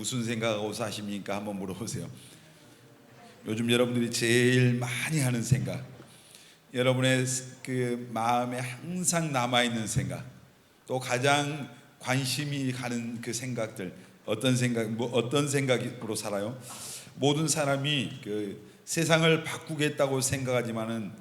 무슨 생각하고 사십니까? 한번 물어보세요. 요즘 여러분들이 제일 많이 하는 생각, 여러분의 그 마음에 항상 남아있는 생각, 또 가장 관심이 가는 그 생각들, 어떤 생각, 어떤 생각으로 살아요? 모든 사람이 그 세상을 바꾸겠다고 생각하지만은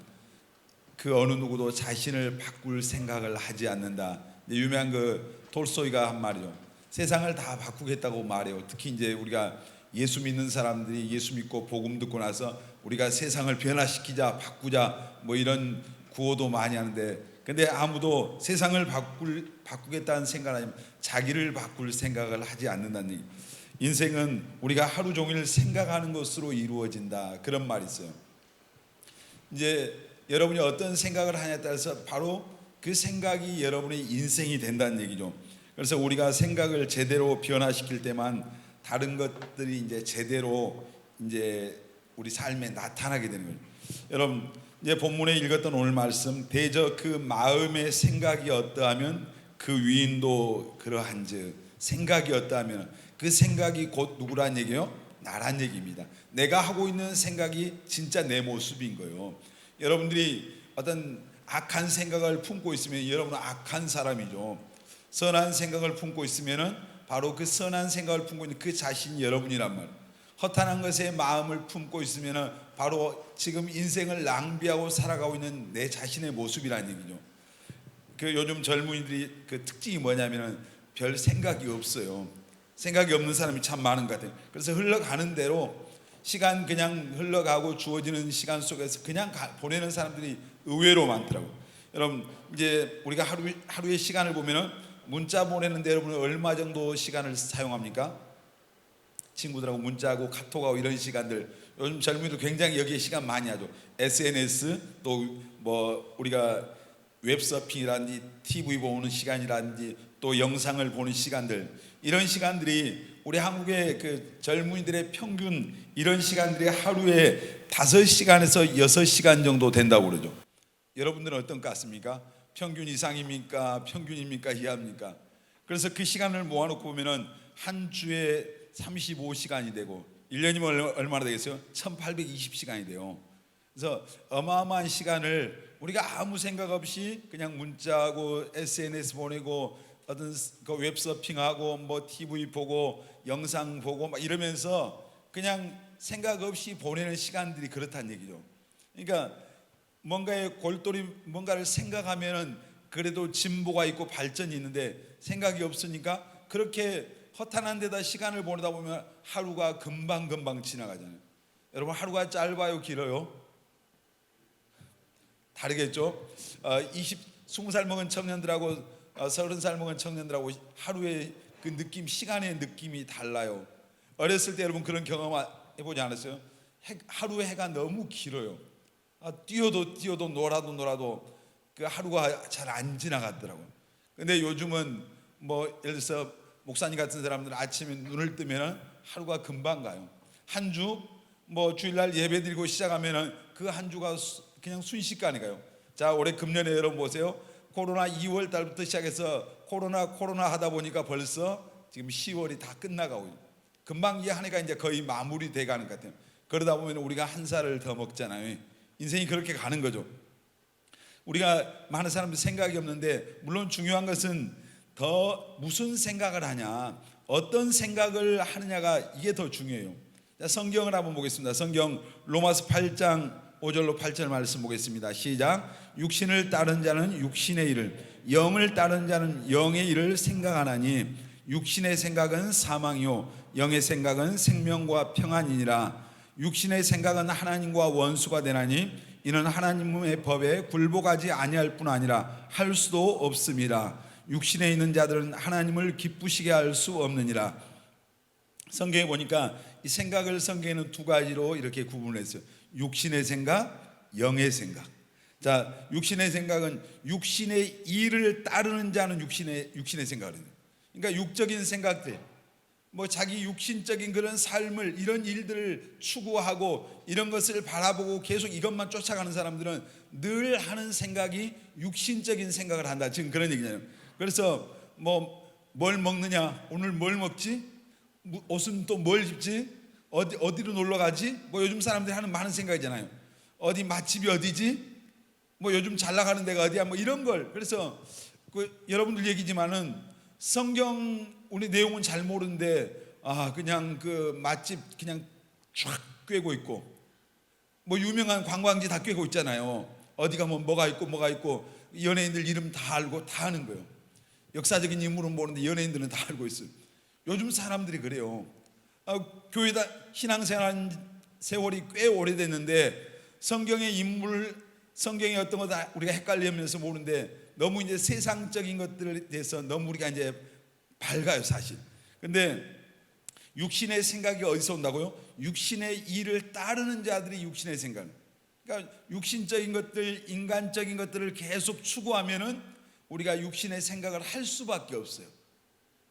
그 어느 누구도 자신을 바꿀 생각을 하지 않는다. 유명한 그 톨스토이가 한 말이죠. 세상을 다 바꾸겠다고 말해요. 특히 이제 우리가 예수 믿는 사람들이 예수 믿고 복음 듣고 나서 우리가 세상을 변화시키자, 바꾸자, 뭐 이런 구호도 많이 하는데, 근데 아무도 세상을 바꾸겠다는 생각을 하지 자기를 바꿀 생각을 하지 않는다는 얘기. 인생은 우리가 하루 종일 생각하는 것으로 이루어진다, 그런 말이 있어요. 이제 여러분이 어떤 생각을 하냐에 따라서 바로 그 생각이 여러분의 인생이 된다는 얘기죠. 그래서 우리가 생각을 제대로 변화시킬 때만 다른 것들이 이제 제대로 이제 우리 삶에 나타나게 되는 거예요. 여러분, 이제 본문에 읽었던 오늘 말씀, 대저 그 마음의 생각이 어떠하면 그 위인도 그러한즉, 생각이 어떠하면 그 생각이 곧 누구란 얘기예요? 나란 얘기입니다. 내가 하고 있는 생각이 진짜 내 모습인 거예요. 여러분들이 어떤 악한 생각을 품고 있으면 여러분은 악한 사람이죠. 선한 생각을 품고 있으면 바로 그 선한 생각을 품고 있는 그 자신이 여러분이란 말이에요. 허탄한 것에 마음을 품고 있으면 바로 지금 인생을 낭비하고 살아가고 있는 내 자신의 모습이라는 얘기죠. 그 요즘 젊은이들이 그 특징이 뭐냐면 별 생각이 없어요. 생각이 없는 사람이 참 많은 것 같아요. 그래서 흘러가는 대로 시간 그냥 흘러가고 주어지는 시간 속에서 그냥 보내는 사람들이 의외로 많더라고요. 여러분, 이제 우리가 하루의 시간을 보면은 문자 보내는데 여러분은 얼마 정도 시간을 사용합니까? 친구들하고 문자하고 카톡하고 이런 시간들, 요즘 젊은이들 굉장히 여기에 시간 많이 하죠. SNS, 또 뭐 우리가 웹서핑이라든지 TV 보는 시간이라든지 또 영상을 보는 시간들, 이런 시간들이 우리 한국의 그 젊은이들의 평균 이런 시간들이 하루에 5시간에서 6시간 정도 된다고 그러죠. 여러분들은 어떤 것 같습니까? 평균 이상입니까? 평균입니까? 이하입니까? 그래서 그 시간을 모아놓고 보면은 한 주에 35시간이 되고 1년이면 얼마나 되겠어요? 1820시간이 돼요. 그래서 어마어마한 시간을 우리가 아무 생각 없이 그냥 문자하고 SNS 보내고 어떤 그 웹서핑하고 뭐 TV 보고 영상 보고 막 이러면서 그냥 생각 없이 보내는 시간들이 그렇다는 얘기죠. 그러니까 뭔가를 생각하면은 그래도 진보가 있고 발전이 있는데 생각이 없으니까 그렇게 허탄한 데다 시간을 보내다 보면 하루가 금방 지나가잖아요. 여러분, 하루가 짧아요, 길어요? 다르겠죠? 20살 먹은 청년들하고 30살 먹은 청년들하고 하루의 그 느낌, 시간의 느낌이 달라요. 어렸을 때 여러분 그런 경험 해보지 않았어요? 하루의 해가 너무 길어요. 뛰어도 놀아도 그 하루가 잘 안 지나가더라고요. 근데 요즘은 뭐 예를 들어서 목사님 같은 사람들은 아침에 눈을 뜨면 하루가 금방 가요. 한 주 뭐 주일날 예배 드리고 시작하면 그 한 주가 그냥 순식간에 가요. 자, 올해 금년에 여러분 보세요. 코로나 2월 달부터 시작해서 코로나 하다 보니까 벌써 지금 10월이 다 끝나가고 금방 이 한 해가 이제 거의 마무리돼 가는 것 같아요. 그러다 보면 우리가 한 살을 더 먹잖아요. 인생이 그렇게 가는 거죠. 우리가 많은 사람들 생각이 없는데, 물론 중요한 것은 더 무슨 생각을 하냐, 어떤 생각을 하느냐가 이게 더 중요해요. 자, 성경을 한번 보겠습니다. 성경 로마서 8장 5절로 8절 말씀 보겠습니다. 시작. 육신을 따른 자는 육신의 일을, 영을 따른 자는 영의 일을 생각하나니 육신의 생각은 사망이요 영의 생각은 생명과 평안이니라. 육신의 생각은 하나님과 원수가 되나니 이는 하나님의 법에 굴복하지 아니할 뿐 아니라 할 수도 없음이라. 육신에 있는 자들은 하나님을 기쁘시게 할 수 없느니라. 성경에 보니까 이 생각을 성경에는 두 가지로 이렇게 구분했어요. 육신의 생각, 영의 생각. 자, 육신의 생각은 육신의 일을 따르는 자는 육신의 생각을 해요. 그러니까 육적인 생각들, 뭐 자기 육신적인 그런 삶을, 이런 일들을 추구하고 이런 것을 바라보고 계속 이것만 쫓아가는 사람들은 늘 하는 생각이 육신적인 생각을 한다, 지금 그런 얘기잖아요. 그래서 뭐 뭘 먹느냐, 오늘 뭘 먹지, 옷은 또 뭘 입지? 어디로 놀러 가지? 뭐 요즘 사람들이 하는 많은 생각이잖아요. 어디 맛집이 어디지? 뭐 요즘 잘 나가는 데가 어디야? 뭐 이런 걸. 그래서 여러분들 얘기지만은 성경 우리 내용은 잘 모르는데 그냥 그 맛집 그냥 쫙 꿰고 있고, 뭐 유명한 관광지 다 꿰고 있잖아요. 어디 가면 뭐가 있고 연예인들 이름 다 알고 다 아는 거예요. 역사적인 인물은 모르는데 연예인들은 다 알고 있어요. 요즘 사람들이 그래요. 교회다 신앙생활 세월이 꽤 오래됐는데 성경의 인물, 성경의 어떤 거 다 우리가 헷갈리면서 모르는데 너무 이제 세상적인 것들에 대해서 너무 우리가 이제 밝아요, 사실. 근데 육신의 생각이 어디서 온다고요? 육신의 일을 따르는 자들이 육신의 생각. 그러니까 육신적인 것들, 인간적인 것들을 계속 추구하면은 우리가 육신의 생각을 할 수밖에 없어요.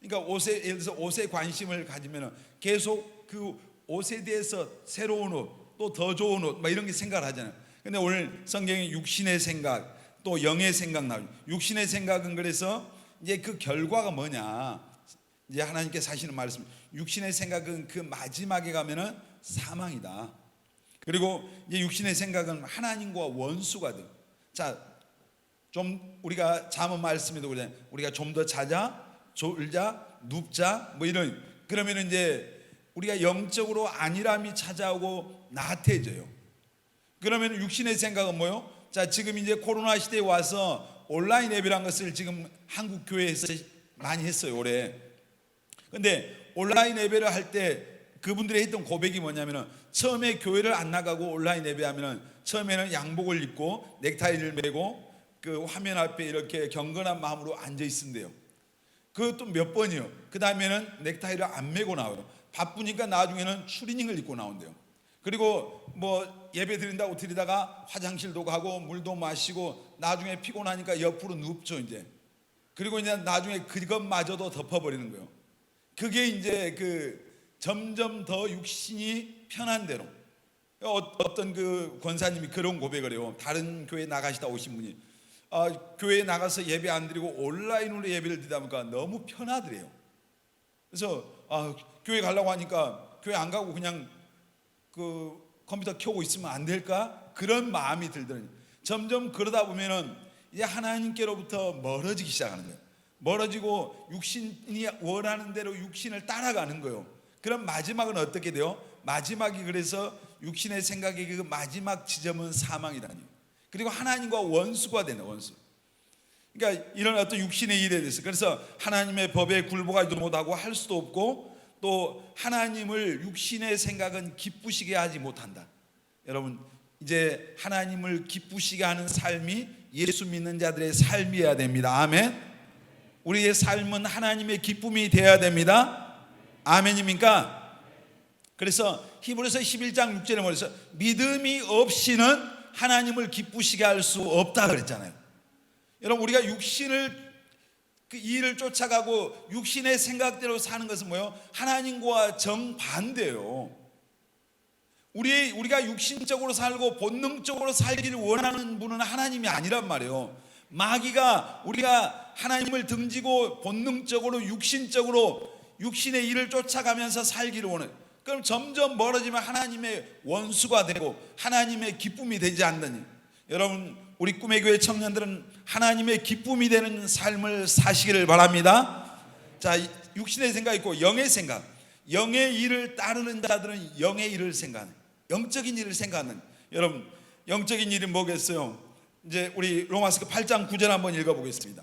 그러니까 예를 들어서 옷에 관심을 가지면은 계속 그 옷에 대해서 새로운 옷, 또 더 좋은 옷, 막 이런 게 생각을 하잖아요. 근데 오늘 성경에 육신의 생각, 또 영의 생각 나오죠. 육신의 생각은 그래서 이제 그 결과가 뭐냐? 이제 하나님께서 하시는 말씀. 육신의 생각은 그 마지막에 가면은 사망이다. 그리고 이제 육신의 생각은 하나님과 원수가 돼. 자, 좀 우리가 잠언 말씀에도 그러잖아요. 우리가 좀 더 자자, 졸자, 눕자, 뭐 이런. 그러면 이제 우리가 영적으로 안일함이 찾아오고 나태해져요. 그러면 육신의 생각은 뭐요? 자, 지금 이제 코로나 시대에 와서 온라인 예배란 것을 지금 한국 교회에서 많이 했어요, 올해. 근데 온라인 예배를 할 때 그분들이 했던 고백이 뭐냐면은 처음에 교회를 안 나가고 온라인 예배하면은 처음에는 양복을 입고 넥타이를 메고 그 화면 앞에 이렇게 경건한 마음으로 앉아 있는데요. 그것도 몇 번이요. 그 다음에는 넥타이를 안 메고 나와요. 바쁘니까 나중에는 추리닝을 입고 나온대요. 그리고 뭐 예배 드린다고 드리다가 화장실도 가고 물도 마시고 나중에 피곤하니까 옆으로 눕죠 이제. 그리고 이제 나중에 그것마저도 덮어버리는 거예요. 그게 이제 그 점점 더 육신이 편한 대로. 어떤 그 권사님이 그런 고백을 해요. 다른 교회 나가시다 오신 분이 교회에 나가서 예배 안 드리고 온라인으로 예배를 드리다 보니까 너무 편하더래요. 그래서 교회 가려고 하니까 교회 안 가고 그냥 그 컴퓨터 켜고 있으면 안 될까? 그런 마음이 들더니 점점 그러다 보면은 이제 하나님께로부터 멀어지기 시작하는 거예요. 멀어지고 육신이 원하는 대로 육신을 따라가는 거예요. 그럼 마지막은 어떻게 돼요? 마지막이 그래서 육신의 생각의 그 마지막 지점은 사망이라니. 그리고 하나님과 원수가 되는 원수. 그러니까 이런 어떤 육신의 일에 대해서 그래서 하나님의 법에 굴복하지도 못하고 할 수도 없고 또 하나님을 육신의 생각은 기쁘시게 하지 못한다. 여러분 이제 하나님을 기쁘시게 하는 삶이 예수 믿는 자들의 삶이어야 됩니다. 아멘. 우리의 삶은 하나님의 기쁨이 되어야 됩니다. 아멘입니까? 그래서 히브리서 11장 6절에 말해서 믿음이 없이는 하나님을 기쁘시게 할 수 없다 그랬잖아요. 여러분 우리가 육신을 그 일을 쫓아가고 육신의 생각대로 사는 것은 뭐예요? 하나님과 정반대예요. 우리가 육신적으로 살고 본능적으로 살기를 원하는 분은 하나님이 아니란 말이에요. 마귀가 우리가 하나님을 등지고 본능적으로 육신적으로 육신의 일을 쫓아가면서 살기를 원해요. 그럼 점점 멀어지면 하나님의 원수가 되고 하나님의 기쁨이 되지 않느니. 여러분 우리 꿈의 교회 청년들은 하나님의 기쁨이 되는 삶을 사시기를 바랍니다. 자, 육신의 생각 있고 영의 생각. 영의 일을 따르는 자들은 영의 일을 생각하는, 영적인 일을 생각하는. 여러분 영적인 일이 뭐겠어요? 이제 우리 로마서 8장 9절 한번 읽어보겠습니다.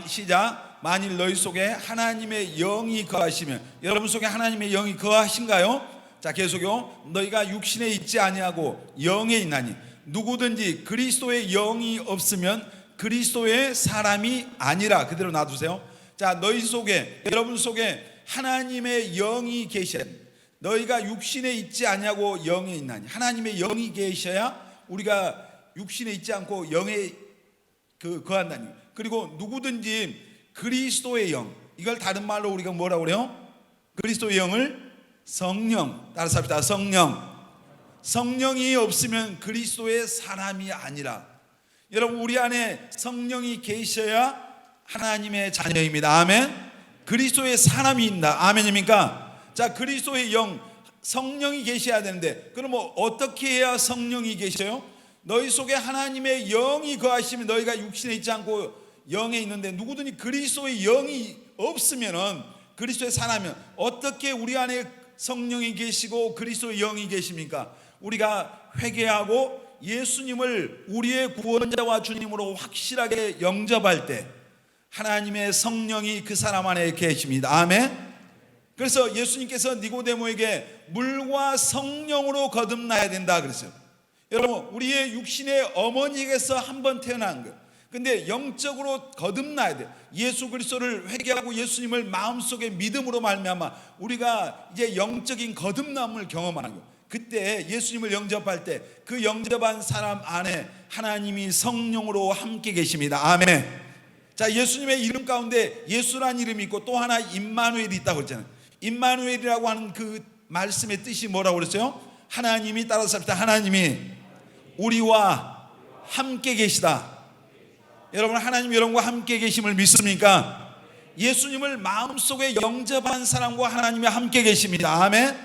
시작. 만일 너희 속에 하나님의 영이 거하시면. 여러분 속에 하나님의 영이 거하신가요? 자, 계속요. 너희가 육신에 있지 아니하고 영에 있나니 누구든지 그리스도의 영이 없으면 그리스도의 사람이 아니라. 그대로 놔두세요. 자, 너희 속에, 여러분 속에 하나님의 영이 계셔야 합니다. 너희가 육신에 있지 아니하고 영에 있나니. 하나님의 영이 계셔야 우리가 육신에 있지 않고 영에 거한다니. 그리고 누구든지 그리스도의 영, 이걸 다른 말로 우리가 뭐라고 그래요? 그리스도의 영을 성령, 따라서 합시다. 성령이 없으면 그리스도의 사람이 아니라. 여러분 우리 안에 성령이 계셔야 하나님의 자녀입니다. 아멘. 그리스도의 사람입니다. 아멘입니까? 자, 그리스도의 영, 성령이 계셔야 되는데, 그럼 뭐 어떻게 해야 성령이 계셔요? 너희 속에 하나님의 영이 거하시면 너희가 육신에 있지 않고 영에 있는데, 누구든지 그리스도의 영이 없으면은, 그리스도의 사람이면 어떻게 우리 안에 성령이 계시고 그리스도의 영이 계십니까? 우리가 회개하고 예수님을 우리의 구원자와 주님으로 확실하게 영접할 때 하나님의 성령이 그 사람 안에 계십니다. 아멘. 그래서 예수님께서 니고데모에게 물과 성령으로 거듭나야 된다 그랬어요. 여러분, 우리의 육신의 어머니에게서 한번 태어난 거예요. 근데 영적으로 거듭나야 돼요. 예수 그리스도를 회개하고 예수님을 마음속에 믿음으로 말미암아 우리가 이제 영적인 거듭남을 경험하는 거예요. 그때 예수님을 영접할 때 그 영접한 사람 안에 하나님이 성령으로 함께 계십니다. 아멘. 자, 예수님의 이름 가운데 예수란 이름이 있고 또 하나 임마누엘이 있다고 했잖아요. 임마누엘이라고 하는 그 말씀의 뜻이 뭐라고 그랬어요? 하나님이, 따라서 합시다. 하나님이 우리와 함께 계시다. 여러분, 하나님 여러분과 함께 계심을 믿습니까? 예수님을 마음속에 영접한 사람과 하나님이 함께 계십니다. 아멘.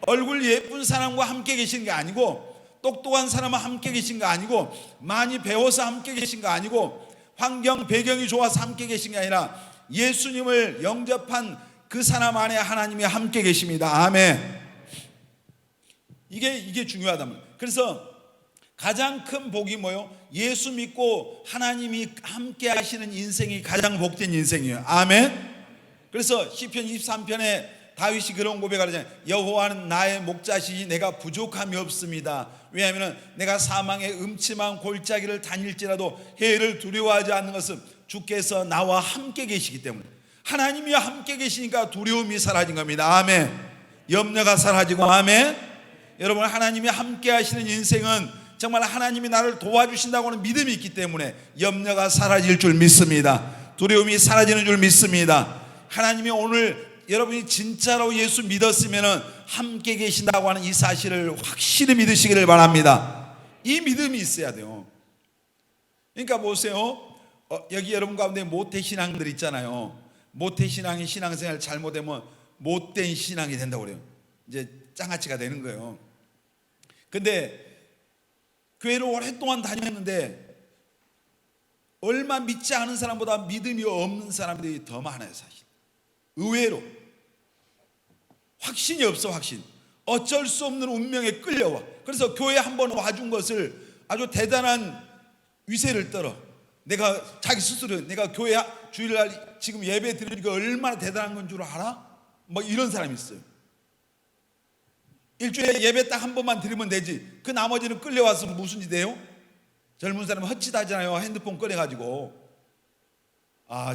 얼굴 예쁜 사람과 함께 계신 게 아니고, 똑똑한 사람과 함께 계신 거 아니고, 많이 배워서 함께 계신 거 아니고, 환경 배경이 좋아서 함께 계신 게 아니라 예수님을 영접한 그 사람 안에 하나님이 함께 계십니다. 아멘. 이게 중요하다면. 그래서 가장 큰 복이 뭐예요? 예수 믿고 하나님이 함께 하시는 인생이 가장 복된 인생이에요. 아멘. 그래서 시편 23편에 다윗이 그런 고백하잖아요. 여호와는 나의 목자시니 내가 부족함이 없습니다. 왜냐하면 내가 사망의 음침한 골짜기를 다닐지라도 해를 두려워하지 않는 것은 주께서 나와 함께 계시기 때문에. 하나님이 함께 계시니까 두려움이 사라진 겁니다. 아멘. 염려가 사라지고. 아멘. 여러분, 하나님이 함께 하시는 인생은 정말 하나님이 나를 도와주신다고 하는 믿음이 있기 때문에 염려가 사라질 줄 믿습니다. 두려움이 사라지는 줄 믿습니다. 하나님이 오늘 여러분이 진짜로 예수 믿었으면 함께 계신다고 하는 이 사실을 확실히 믿으시기를 바랍니다. 이 믿음이 있어야 돼요. 그러니까 보세요. 여기 여러분 가운데 모태신앙들 있잖아요. 모태신앙이 신앙생활 잘못되면 못된 신앙이 된다고 그래요. 이제 짱아치가 되는 거예요. 근데 교회를 오랫동안 다녔는데 얼마 믿지 않은 사람보다 믿음이 없는 사람들이 더 많아요. 사실 의외로 확신이 없어. 확신. 어쩔 수 없는 운명에 끌려와. 그래서 교회 한번 와준 것을 아주 대단한 위세를 떨어. 내가 자기 스스로 내가 교회 주일날 지금 예배 드리니까 얼마나 대단한 건 줄 알아? 뭐 이런 사람이 있어요. 일주일에 예배 딱 한 번만 드리면 되지. 그 나머지는 끌려와서 무슨 짓 해요? 젊은 사람은 헛짓하잖아요. 핸드폰 꺼내가지고.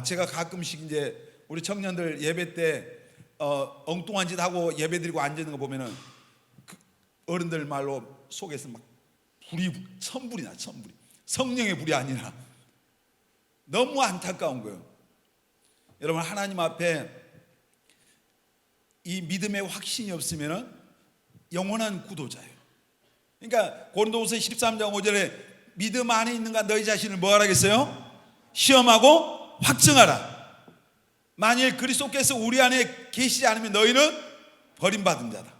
제가 가끔씩 이제 우리 청년들 예배 때 엉뚱한 짓 하고 예배 드리고 앉아있는 거 보면은 그 어른들 말로 속에서 막 천불이 나. 천불이. 성령의 불이 아니라 너무 안타까운 거예요. 여러분, 하나님 앞에 이 믿음의 확신이 없으면은 영원한 구도자예요. 그러니까 고린도후서 13장 5절에 믿음 안에 있는가 너희 자신을 뭐 하라겠어요? 시험하고 확증하라. 만일 그리스도께서 우리 안에 계시지 않으면 너희는 버림받은 자다.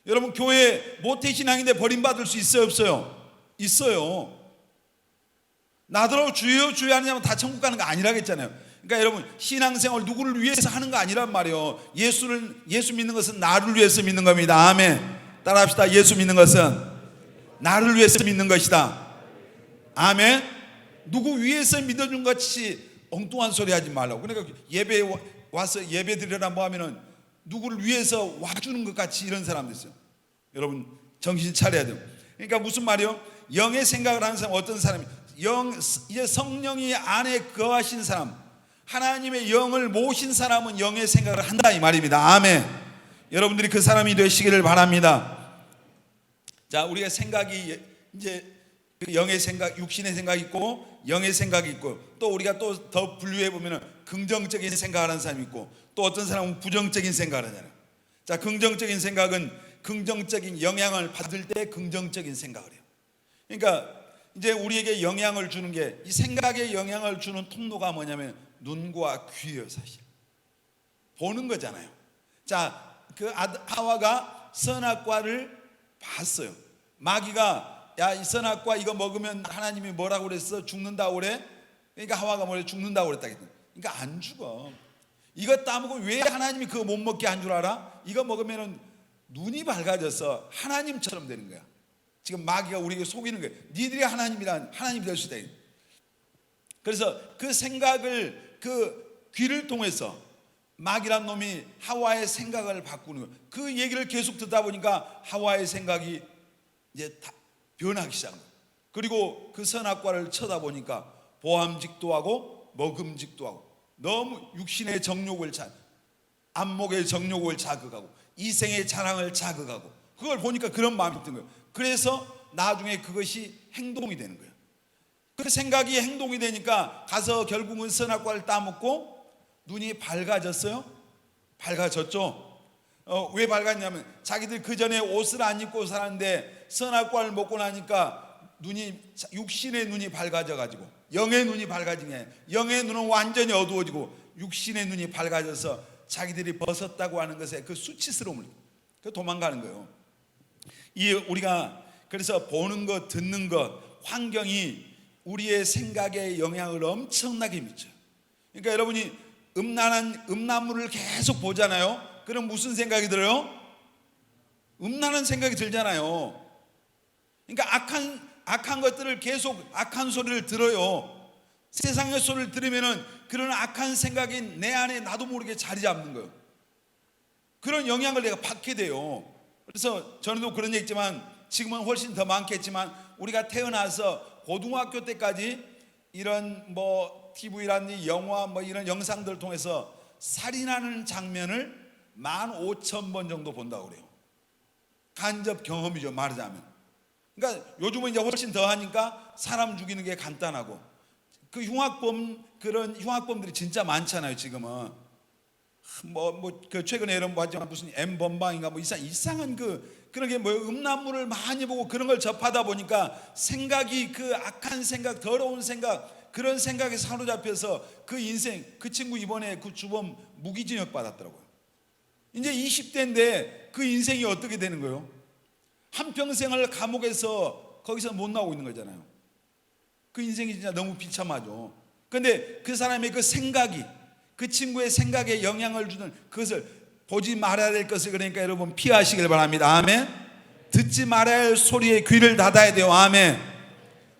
여러분, 교회 모태신앙인데 버림받을 수 있어요 없어요? 있어요. 나더러 주여 주여 하느냐면 다 천국 가는 거 아니라겠잖아요. 그러니까 여러분, 신앙생활 누구를 위해서 하는 거 아니란 말이에요. 예수 믿는 것은 나를 위해서 믿는 겁니다. 아멘. 따라합시다. 예수 믿는 것은 나를 위해서 믿는 것이다. 아멘. 누구 위해서 믿어준 것 같이 엉뚱한 소리 하지 말라고. 그러니까 예배에 와서 예배 드리라 뭐 하면은 누구를 위해서 와주는 것 같이 이런 사람들 있어요. 여러분, 정신 차려야 돼요. 그러니까 무슨 말이요? 영의 생각을 하는 사람, 어떤 사람이 이제 성령이 안에 거하신 사람, 하나님의 영을 모신 사람은 영의 생각을 한다 이 말입니다. 아멘. 여러분들이 그 사람이 되시기를 바랍니다. 자, 우리가 생각이 이제 영의 생각, 육신의 생각이 있고 영의 생각이 있고, 또 우리가 또 더 분류해 보면은 긍정적인 생각하는 사람이 있고, 또 어떤 사람은 부정적인 생각을 하잖아요. 자, 긍정적인 생각은 긍정적인 영향을 받을 때 긍정적인 생각을 해요. 그러니까 이제 우리에게 영향을 주는 게, 이 생각에 영향을 주는 통로가 뭐냐면 눈과 귀예요. 사실 보는 거잖아요. 자, 그 하와가 선악과를 봤어요. 마귀가 야, 이 선악과 이거 먹으면 하나님이 뭐라고 그랬어? 죽는다고 그래? 그러니까 하와가 뭐래? 죽는다고 그랬다. 그러니까 안 죽어. 이거 따먹고 왜 하나님이 그거 못 먹게 한 줄 알아? 이거 먹으면 눈이 밝아져서 하나님처럼 되는 거야. 지금 마귀가 우리에게 속이는 거예요. 니들이 하나님이 될 수 있다. 그래서 그 생각을, 그 귀를 통해서 마귀란 놈이 하와의 생각을 바꾸는 거예요. 그 얘기를 계속 듣다 보니까 하와의 생각이 이제 다 변하기 시작한 거예요. 그리고 그 선악과를 쳐다보니까 보암직도 하고 먹음직도 하고 너무 육신의 정욕을 안목의 정욕을 자극하고 이생의 자랑을 자극하고 그걸 보니까 그런 마음이 든 거예요. 그래서 나중에 그것이 행동이 되는 거예요. 그 생각이 행동이 되니까 가서 결국은 선악과를 따먹고 눈이 밝아졌어요. 밝아졌죠. 왜 밝았냐면 자기들 그 전에 옷을 안 입고 살았는데 선악과를 먹고 나니까 육신의 눈이 밝아져 가지고 영의 눈이 밝아진 게 아니라 영의 눈은 완전히 어두워지고 육신의 눈이 밝아져서 자기들이 벗었다고 하는 것에 그 수치스러움을 도망가는 거예요. 우리가 그래서 보는 것, 듣는 것, 환경이 우리의 생각에 영향을 엄청나게 미쳐요. 그러니까 여러분이 음란물을 계속 보잖아요. 그럼 무슨 생각이 들어요? 음란한 생각이 들잖아요. 그러니까 악한 것들을 계속 악한 소리를 들어요. 세상의 소리를 들으면은 그런 악한 생각이 내 안에 나도 모르게 자리 잡는 거예요. 그런 영향을 내가 받게 돼요. 그래서 전에도 그런 얘기했지만 지금은 훨씬 더 많겠지만 우리가 태어나서 고등학교 때까지 이런 TV라든지 영화 이런 영상들을 통해서 살인하는 장면을 15,000번 정도 본다고 그래요. 간접 경험이죠, 말하자면. 그러니까 요즘은 이제 훨씬 더 하니까 사람 죽이는 게 간단하고 그런 흉악범들이 진짜 많잖아요, 지금은. 최근에 여러분 봤지만 무슨 M번방인가 이상한 그런 게 음란물을 많이 보고 그런 걸 접하다 보니까 생각이 그 악한 생각, 더러운 생각, 그런 생각에 사로잡혀서 그 인생, 그 친구 이번에 그 주범 무기징역 받았더라고요. 이제 20대인데 그 인생이 어떻게 되는 거예요? 한평생을 감옥에서 거기서 못 나오고 있는 거잖아요. 그 인생이 진짜 너무 비참하죠. 그런데 그 사람의 그 생각이 그 친구의 생각에 영향을 주는 그것을 보지 말아야 될 것을 그러니까 여러분 피하시길 바랍니다. 아멘. 듣지 말아야 할 소리에 귀를 닫아야 돼요. 아멘.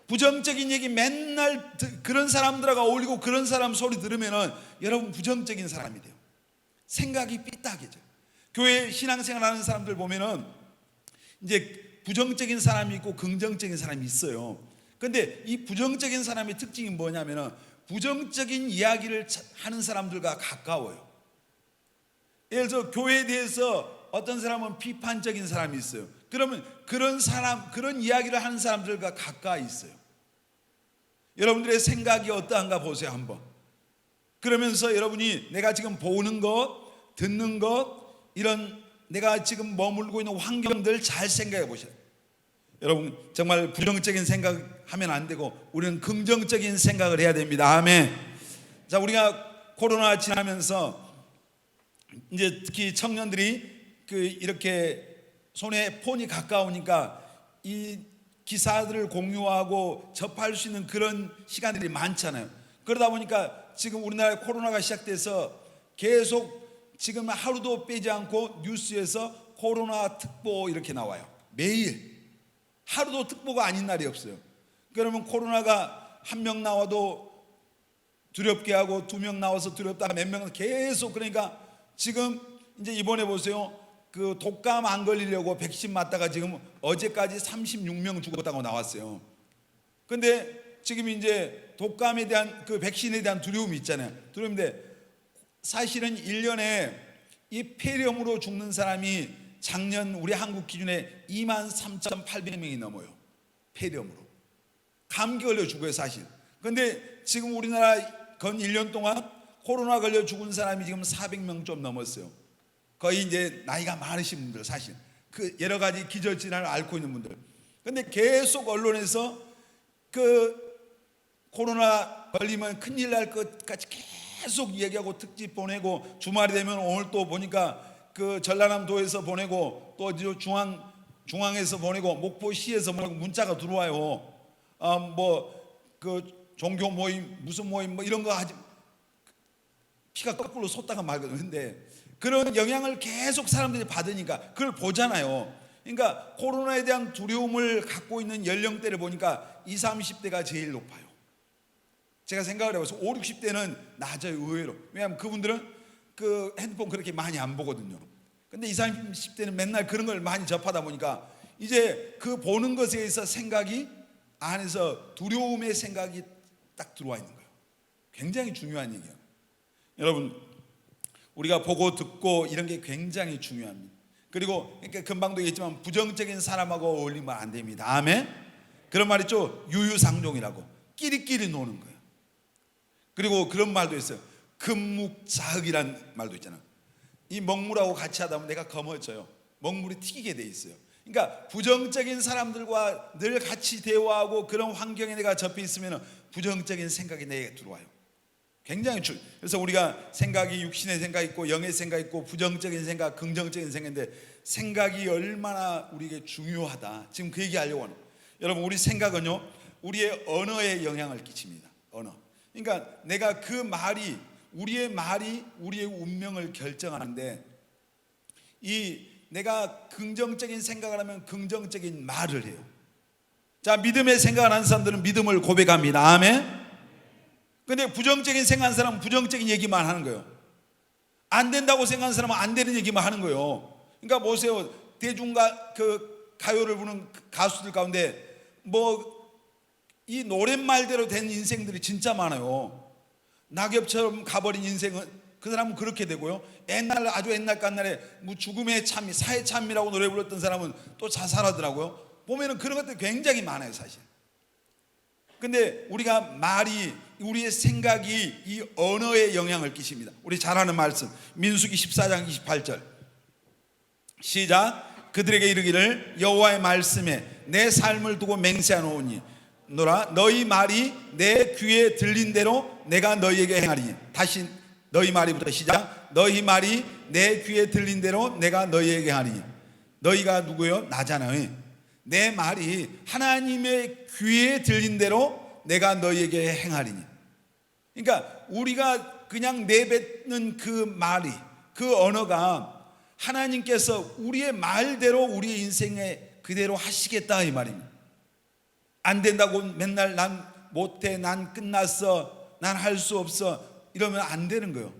부정적인 얘기 맨날 그런 사람들하고 어울리고 그런 사람 소리 들으면은 여러분 부정적인 사람이 돼요. 생각이 삐딱해져. 교회 신앙생활 하는 사람들 보면은 이제 부정적인 사람이 있고 긍정적인 사람이 있어요. 근데 이 부정적인 사람의 특징이 뭐냐면은 부정적인 이야기를 하는 사람들과 가까워요. 예를 들어 교회에 대해서 어떤 사람은 비판적인 사람이 있어요. 그러면 그런 이야기를 하는 사람들과 가까이 있어요. 여러분들의 생각이 어떠한가 보세요, 한번. 그러면서 여러분이 내가 지금 보는 것, 듣는 것, 이런 내가 지금 머물고 있는 환경들 잘 생각해 보셔요. 여러분 정말 부정적인 생각하면 안 되고 우리는 긍정적인 생각을 해야 됩니다. 아멘. 자, 우리가 코로나 지나면서 이제 특히 청년들이 이렇게 손에 폰이 가까우니까 이 기사들을 공유하고 접할 수 있는 그런 시간들이 많잖아요. 그러다 보니까 지금 우리나라에 코로나가 시작돼서 계속 지금 하루도 빼지 않고 뉴스에서 코로나 특보 이렇게 나와요. 매일 하루도 특보가 아닌 날이 없어요. 그러면 코로나가 한 명 나와도 두렵게 하고 두 명 나와서 두렵다 몇 명은 계속 그러니까 지금 이제 이번에 보세요. 그 독감 안 걸리려고 백신 맞다가 지금 어제까지 36명 죽었다고 나왔어요. 근데 지금 이제 독감에 대한 그 백신에 대한 두려움이 있잖아요. 두려움인데 사실은 1년에 이 폐렴으로 죽는 사람이 작년 우리 한국 기준에 23,800명이 넘어요. 폐렴으로. 감기 걸려 죽어요, 사실. 근데 지금 우리나라 건 1년 동안 코로나 걸려 죽은 사람이 지금 400명 좀 넘었어요. 거의 이제 나이가 많으신 분들, 사실 그 여러 가지 기저질환을 앓고 있는 분들. 근데 계속 언론에서 그 코로나 걸리면 큰일 날 것까지 계속 얘기하고 특집 보내고 주말이 되면 오늘 또 보니까 그 전라남도에서 보내고 또 중앙에서 보내고 목포시에서 보내고 문자가 들어와요. 뭐 그 종교 모임 무슨 모임 뭐 이런 거 하지 피가 거꾸로 솟다가 말거든요. 근데 그런 영향을 계속 사람들이 받으니까 그걸 보잖아요. 그러니까 코로나에 대한 두려움을 갖고 있는 연령대를 보니까 20, 30대가 제일 높아요. 제가 생각을 해봐서 5, 60대는 낮아요. 의외로. 왜냐하면 그분들은 그 핸드폰 그렇게 많이 안 보거든요. 근데 20, 30대는 맨날 그런 걸 많이 접하다 보니까 이제 그 보는 것에 의해서 생각이 안에서 두려움의 생각이 딱 들어와 있는 거예요. 굉장히 중요한 얘기예요. 여러분, 우리가 보고 듣고 이런 게 굉장히 중요합니다. 그리고 그러니까 금방도 얘기했지만 부정적인 사람하고 어울리면 안 됩니다. 아멘. 그런 말 있죠. 유유상종이라고 끼리끼리 노는 거예요. 그리고 그런 말도 있어요. 금묵자흑이란 말도 있잖아요. 이 먹물하고 같이 하다 보면 내가 검어져요. 먹물이 튀기게 돼 있어요. 그러니까 부정적인 사람들과 늘 같이 대화하고 그런 환경에 내가 접해 있으면 부정적인 생각이 내게 들어와요. 굉장히 그래서 우리가 생각이 육신의 생각 있고 영의 생각 있고 부정적인 생각, 긍정적인 생각인데 생각이 얼마나 우리에게 중요하다. 지금 그 얘기하려고 하는. 여러분, 우리 생각은요 우리의 언어에 영향을 끼칩니다. 언어. 그러니까 내가 그 말이 우리의 운명을 결정하는데 내가 긍정적인 생각을 하면 긍정적인 말을 해요. 자, 믿음의 생각을 하는 사람들은 믿음을 고백합니다. 아멘. 근데 부정적인 생각하는 사람은 부정적인 얘기만 하는 거예요. 안 된다고 생각하는 사람은 안 되는 얘기만 하는 거예요. 그러니까 보세요. 가요를 부르는 가수들 가운데 이 노랫말대로 된 인생들이 진짜 많아요. 낙엽처럼 가버린 인생은 그 사람은 그렇게 되고요. 아주 옛날 깐날에 죽음의 찬미, 사의 찬미라고 노래 불렀던 사람은 또 자살하더라고요. 보면은 그런 것들이 굉장히 많아요, 사실. 근데 우리의 생각이 이 언어에 영향을 끼칩니다. 우리 잘 아는 말씀 민수기 14장 28절 시작. 그들에게 이르기를 여호와의 말씀에 내 삶을 두고 맹세하노니 너희 말이 내 귀에 들린 대로 내가 너희에게 행하리니. 다시 너희 말이부터 시작. 너희 말이 내 귀에 들린 대로 내가 너희에게 하리니. 너희가 누구요? 나잖아요. 내 말이 하나님의 귀에 들린 대로 내가 너희에게 행하리니. 그러니까 우리가 그냥 내뱉는 그 말이, 그 언어가 하나님께서 우리의 말대로 우리의 인생에 그대로 하시겠다 이 말입니다. 안 된다고 맨날 난 못해, 난 끝났어, 난 할 수 없어 이러면 안 되는 거예요.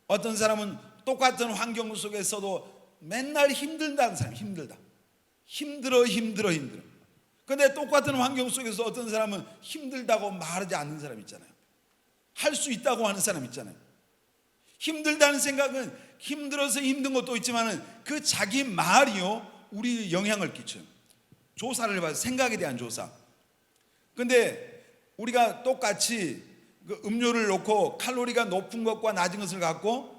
어떤 사람은 똑같은 환경 속에서도 맨날 힘들다는 사람, 힘들어. 근데 똑같은 환경 속에서 어떤 사람은 힘들다고 말하지 않는 사람 있잖아요. 할 수 있다고 하는 사람 있잖아요. 힘들다는 생각은 힘들어서 힘든 것도 있지만 그 자기 말이요 우리 영향을 끼쳐요. 조사를 해봐요. 생각에 대한 조사. 근데 우리가 똑같이 그 음료를 놓고 칼로리가 높은 것과 낮은 것을 갖고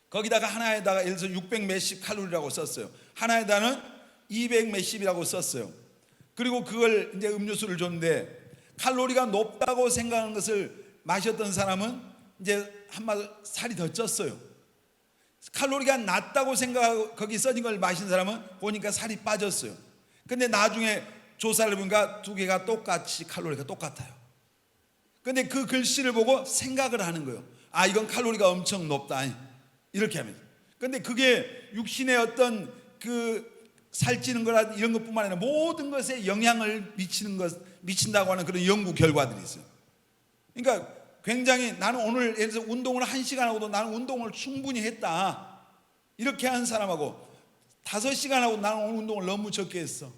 거기다가 하나에다가 예를 들어서 600 몇십 칼로리라고 썼어요. 하나에다는 200 몇십이라고 썼어요. 그리고 그걸 이제 음료수를 줬는데 칼로리가 높다고 생각하는 것을 마셨던 사람은 이제 한마디로 살이 더 쪘어요. 칼로리가 낮다고 생각하고 거기 써진 걸 마신 사람은 보니까 살이 빠졌어요. 근데 나중에 조사를 보니까 두 개가 똑같이 칼로리가 똑같아요. 근데 그 글씨를 보고 생각을 하는 거예요. 아, 이건 칼로리가 엄청 높다 이렇게 하면서. 근데 그게 육신의 어떤 살찌는 거라 이런 것뿐만 아니라 모든 것에 영향을 미친다고 하는 그런 연구 결과들이 있어요. 그러니까 굉장히 나는 오늘 예를 들어서 운동을 1시간 하고도 나는 운동을 충분히 했다 이렇게 한 사람하고 5시간 하고 나는 오늘 운동을 너무 적게 했어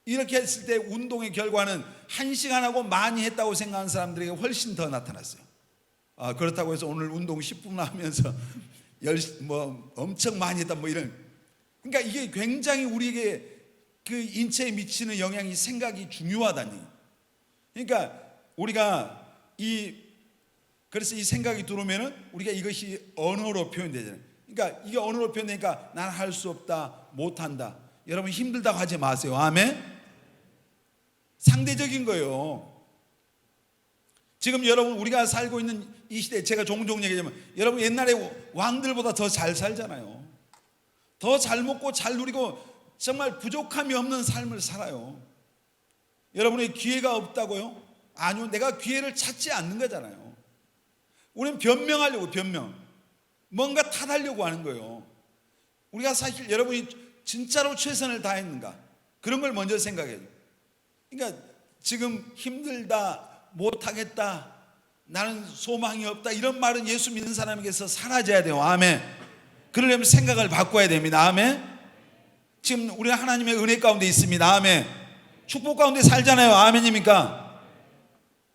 이렇게 했을 때 운동의 결과는 1시간 하고 많이 했다고 생각하는 사람들에게 훨씬 더 나타났어요. 그렇다고 해서 오늘 운동 10분 하면서 엄청 많이 했다 이런. 그러니까 이게 굉장히 우리에게 그 인체에 미치는 영향이 생각이 중요하다는 얘기예요. 그러니까 우리가 그래서 이 생각이 들어오면은 우리가 이것이 언어로 표현되잖아요. 그러니까 이게 언어로 표현되니까 난 할 수 없다, 못한다. 여러분 힘들다고 하지 마세요. 아멘. 상대적인 거예요. 지금 여러분 우리가 살고 있는 이 시대, 제가 종종 얘기하지만 여러분 옛날에 왕들보다 더 잘 살잖아요. 더 잘 먹고 잘 누리고 정말 부족함이 없는 삶을 살아요. 여러분의 기회가 없다고요? 아니요, 내가 기회를 찾지 않는 거잖아요. 우리는 변명하려고, 뭔가 탓하려고 하는 거예요. 우리가 사실 여러분이 진짜로 최선을 다했는가, 그런 걸 먼저 생각해요. 그러니까 지금 힘들다, 못하겠다, 나는 소망이 없다, 이런 말은 예수 믿는 사람에게서 사라져야 돼요. 아멘. 그러려면 생각을 바꿔야 됩니다. 아멘. 지금 우리가 하나님의 은혜 가운데 있습니다. 아멘. 축복 가운데 살잖아요. 아멘입니까?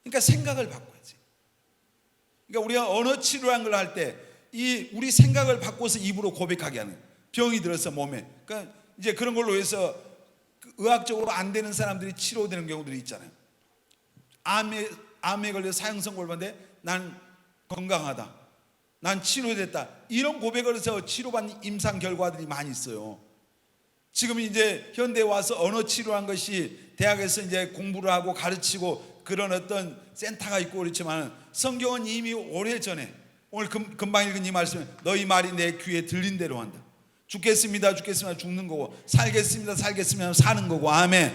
그러니까 생각을 바꿔야지. 그러니까 우리가 언어 치료한 걸 할 때 이 우리 생각을 바꿔서 입으로 고백하게 하는, 병이 들어서 몸에, 그러니까 이제 그런 걸로 해서 의학적으로 안 되는 사람들이 치료되는 경우들이 있잖아요. 암에 걸려 사형선고를 받는데 난 건강하다, 난 치료됐다, 이런 고백을 해서 치료받는 임상 결과들이 많이 있어요. 지금 이제 현대에 와서 언어 치료한 것이 대학에서 이제 공부를 하고 가르치고 그런 어떤 센터가 있고 그렇지만, 성경은 이미 오래전에, 오늘 금방 읽은 이 말씀은 너희 말이 내 귀에 들린 대로 한다. 죽겠습니다, 죽는 거고, 살겠습니다 사는 거고. 아멘.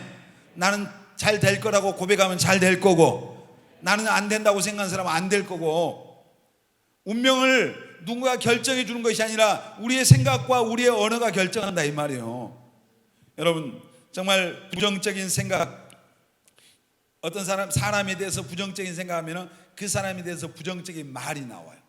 나는 잘 될 거라고 고백하면 잘 될 거고, 나는 안 된다고 생각하는 사람은 안 될 거고. 운명을 누군가 결정해 주는 것이 아니라 우리의 생각과 우리의 언어가 결정한다, 이 말이에요. 여러분, 정말 부정적인 생각, 어떤 사람에 대해서 부정적인 생각하면 그 사람에 대해서 부정적인 말이 나와요.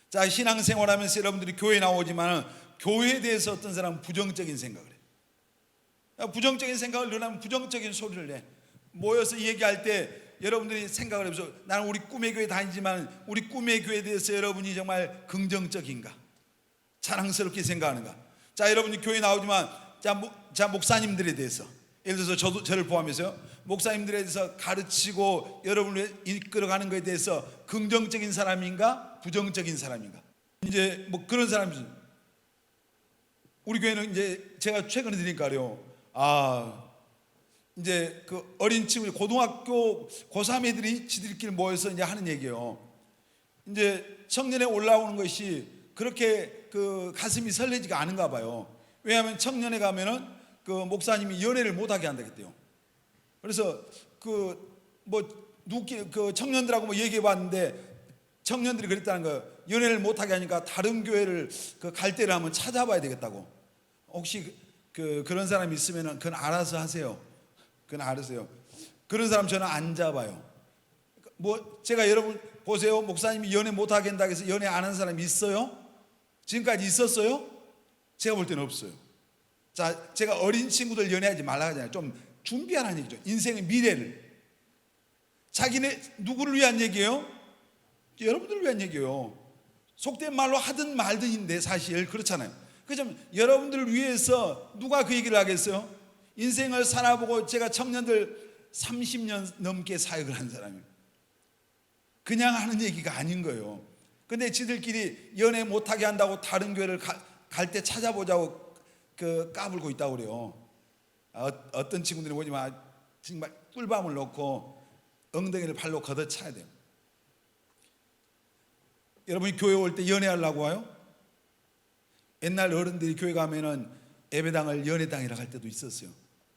자, 신앙생활하면서 여러분들이 교회 나오지만 교회에 대해서 어떤 사람은 부정적인 생각을 해요. 부정적인 생각을 늘어나면 부정적인 소리를 내. 모여서 얘기할 때 여러분들이 생각을 해보세요. 나는 우리 꿈의 교회 다니지만 우리 꿈의 교회에 대해서 여러분이 정말 긍정적인가, 자랑스럽게 생각하는가. 자, 여러분이 교회 나오지만 자 목사님들에 대해서, 예를 들어서 저를 포함해서요, 목사님들에 대해서 가르치고 여러분을 이끌어가는 것에 대해서 긍정적인 사람인가 부정적인 사람인가. 이제 뭐 그런 사람이죠. 우리 교회는 이제 제가 최근에 들으니까요, 이제 그 어린 친구들, 고등학교 고3 애들이 지들끼리 모여서 이제 하는 얘기예요. 이제 청년에 올라오는 것이 그렇게 그 가슴이 설레지가 않은가 봐요. 왜냐하면 청년에 가면은 그 목사님이 연애를 못하게 한다겠대요. 그래서 그 청년들하고 뭐 얘기해봤는데 청년들이 그랬다는 거, 연애를 못하게 하니까 다른 교회를 갈 때를 한번 찾아봐야 되겠다고. 혹시 그런 사람이 있으면 그건 알아서 하세요. 그건 알으세요. 그런 사람 저는 안 잡아요. 뭐 제가 여러분 보세요, 목사님이 연애 못하게 한다고 해서 연애 안 하는 사람이 있어요? 지금까지 있었어요? 제가 볼 때는 없어요. 자, 제가 어린 친구들 연애하지 말라 하잖아요. 좀 준비하라는 얘기죠. 인생의 미래를. 자기네 누구를 위한 얘기예요? 여러분들을 위한 얘기예요. 속된 말로 하든 말든인데 사실 그렇잖아요. 그렇지만 여러분들을 위해서 누가 그 얘기를 하겠어요? 인생을 살아보고, 제가 청년들 30년 넘게 사역을 한 사람이에요. 그냥 하는 얘기가 아닌 거예요. 근데 지들끼리 연애 못하게 한다고 다른 교회를 갈 때 찾아보자고 까불고 있다고 그래요. 어떤 친구들이 보지만 정말 꿀밤을 놓고 엉덩이를 발로 걷어차야 돼요. 여러분이 교회 올 때 연애하려고 와요? 옛날 어른들이 교회 가면은 예배당을 연애당이라고 할 때도 있었어요.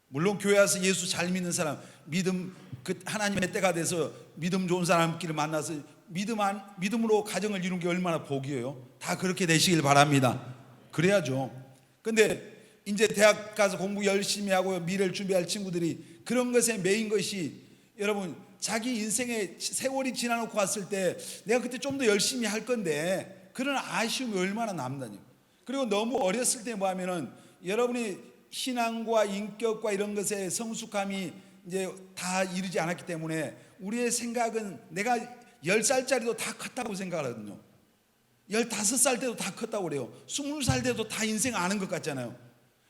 물론 교회 와서 예수 잘 믿는 사람, 믿음, 하나님의 때가 돼서 믿음 좋은 사람끼리 만나서 믿음으로 가정을 이룬 게 얼마나 복이에요. 다 그렇게 되시길 바랍니다. 그래야죠. 근데 이제 대학 가서 공부 열심히 하고 미래를 준비할 친구들이 그런 것에 매인 것이, 여러분, 자기 인생의 세월이 지나놓고 왔을 때 내가 그때 좀 더 열심히 할 건데, 그런 아쉬움이 얼마나 남다니요. 그리고 너무 어렸을 때 뭐 하면은 여러분이 신앙과 인격과 이런 것에 성숙함이 이제 다 이르지 않았기 때문에 우리의 생각은, 내가 10살짜리도 다 컸다고 생각하거든요. 15살 때도 다 컸다고 그래요. 20살 때도 다 인생 아는 것 같잖아요.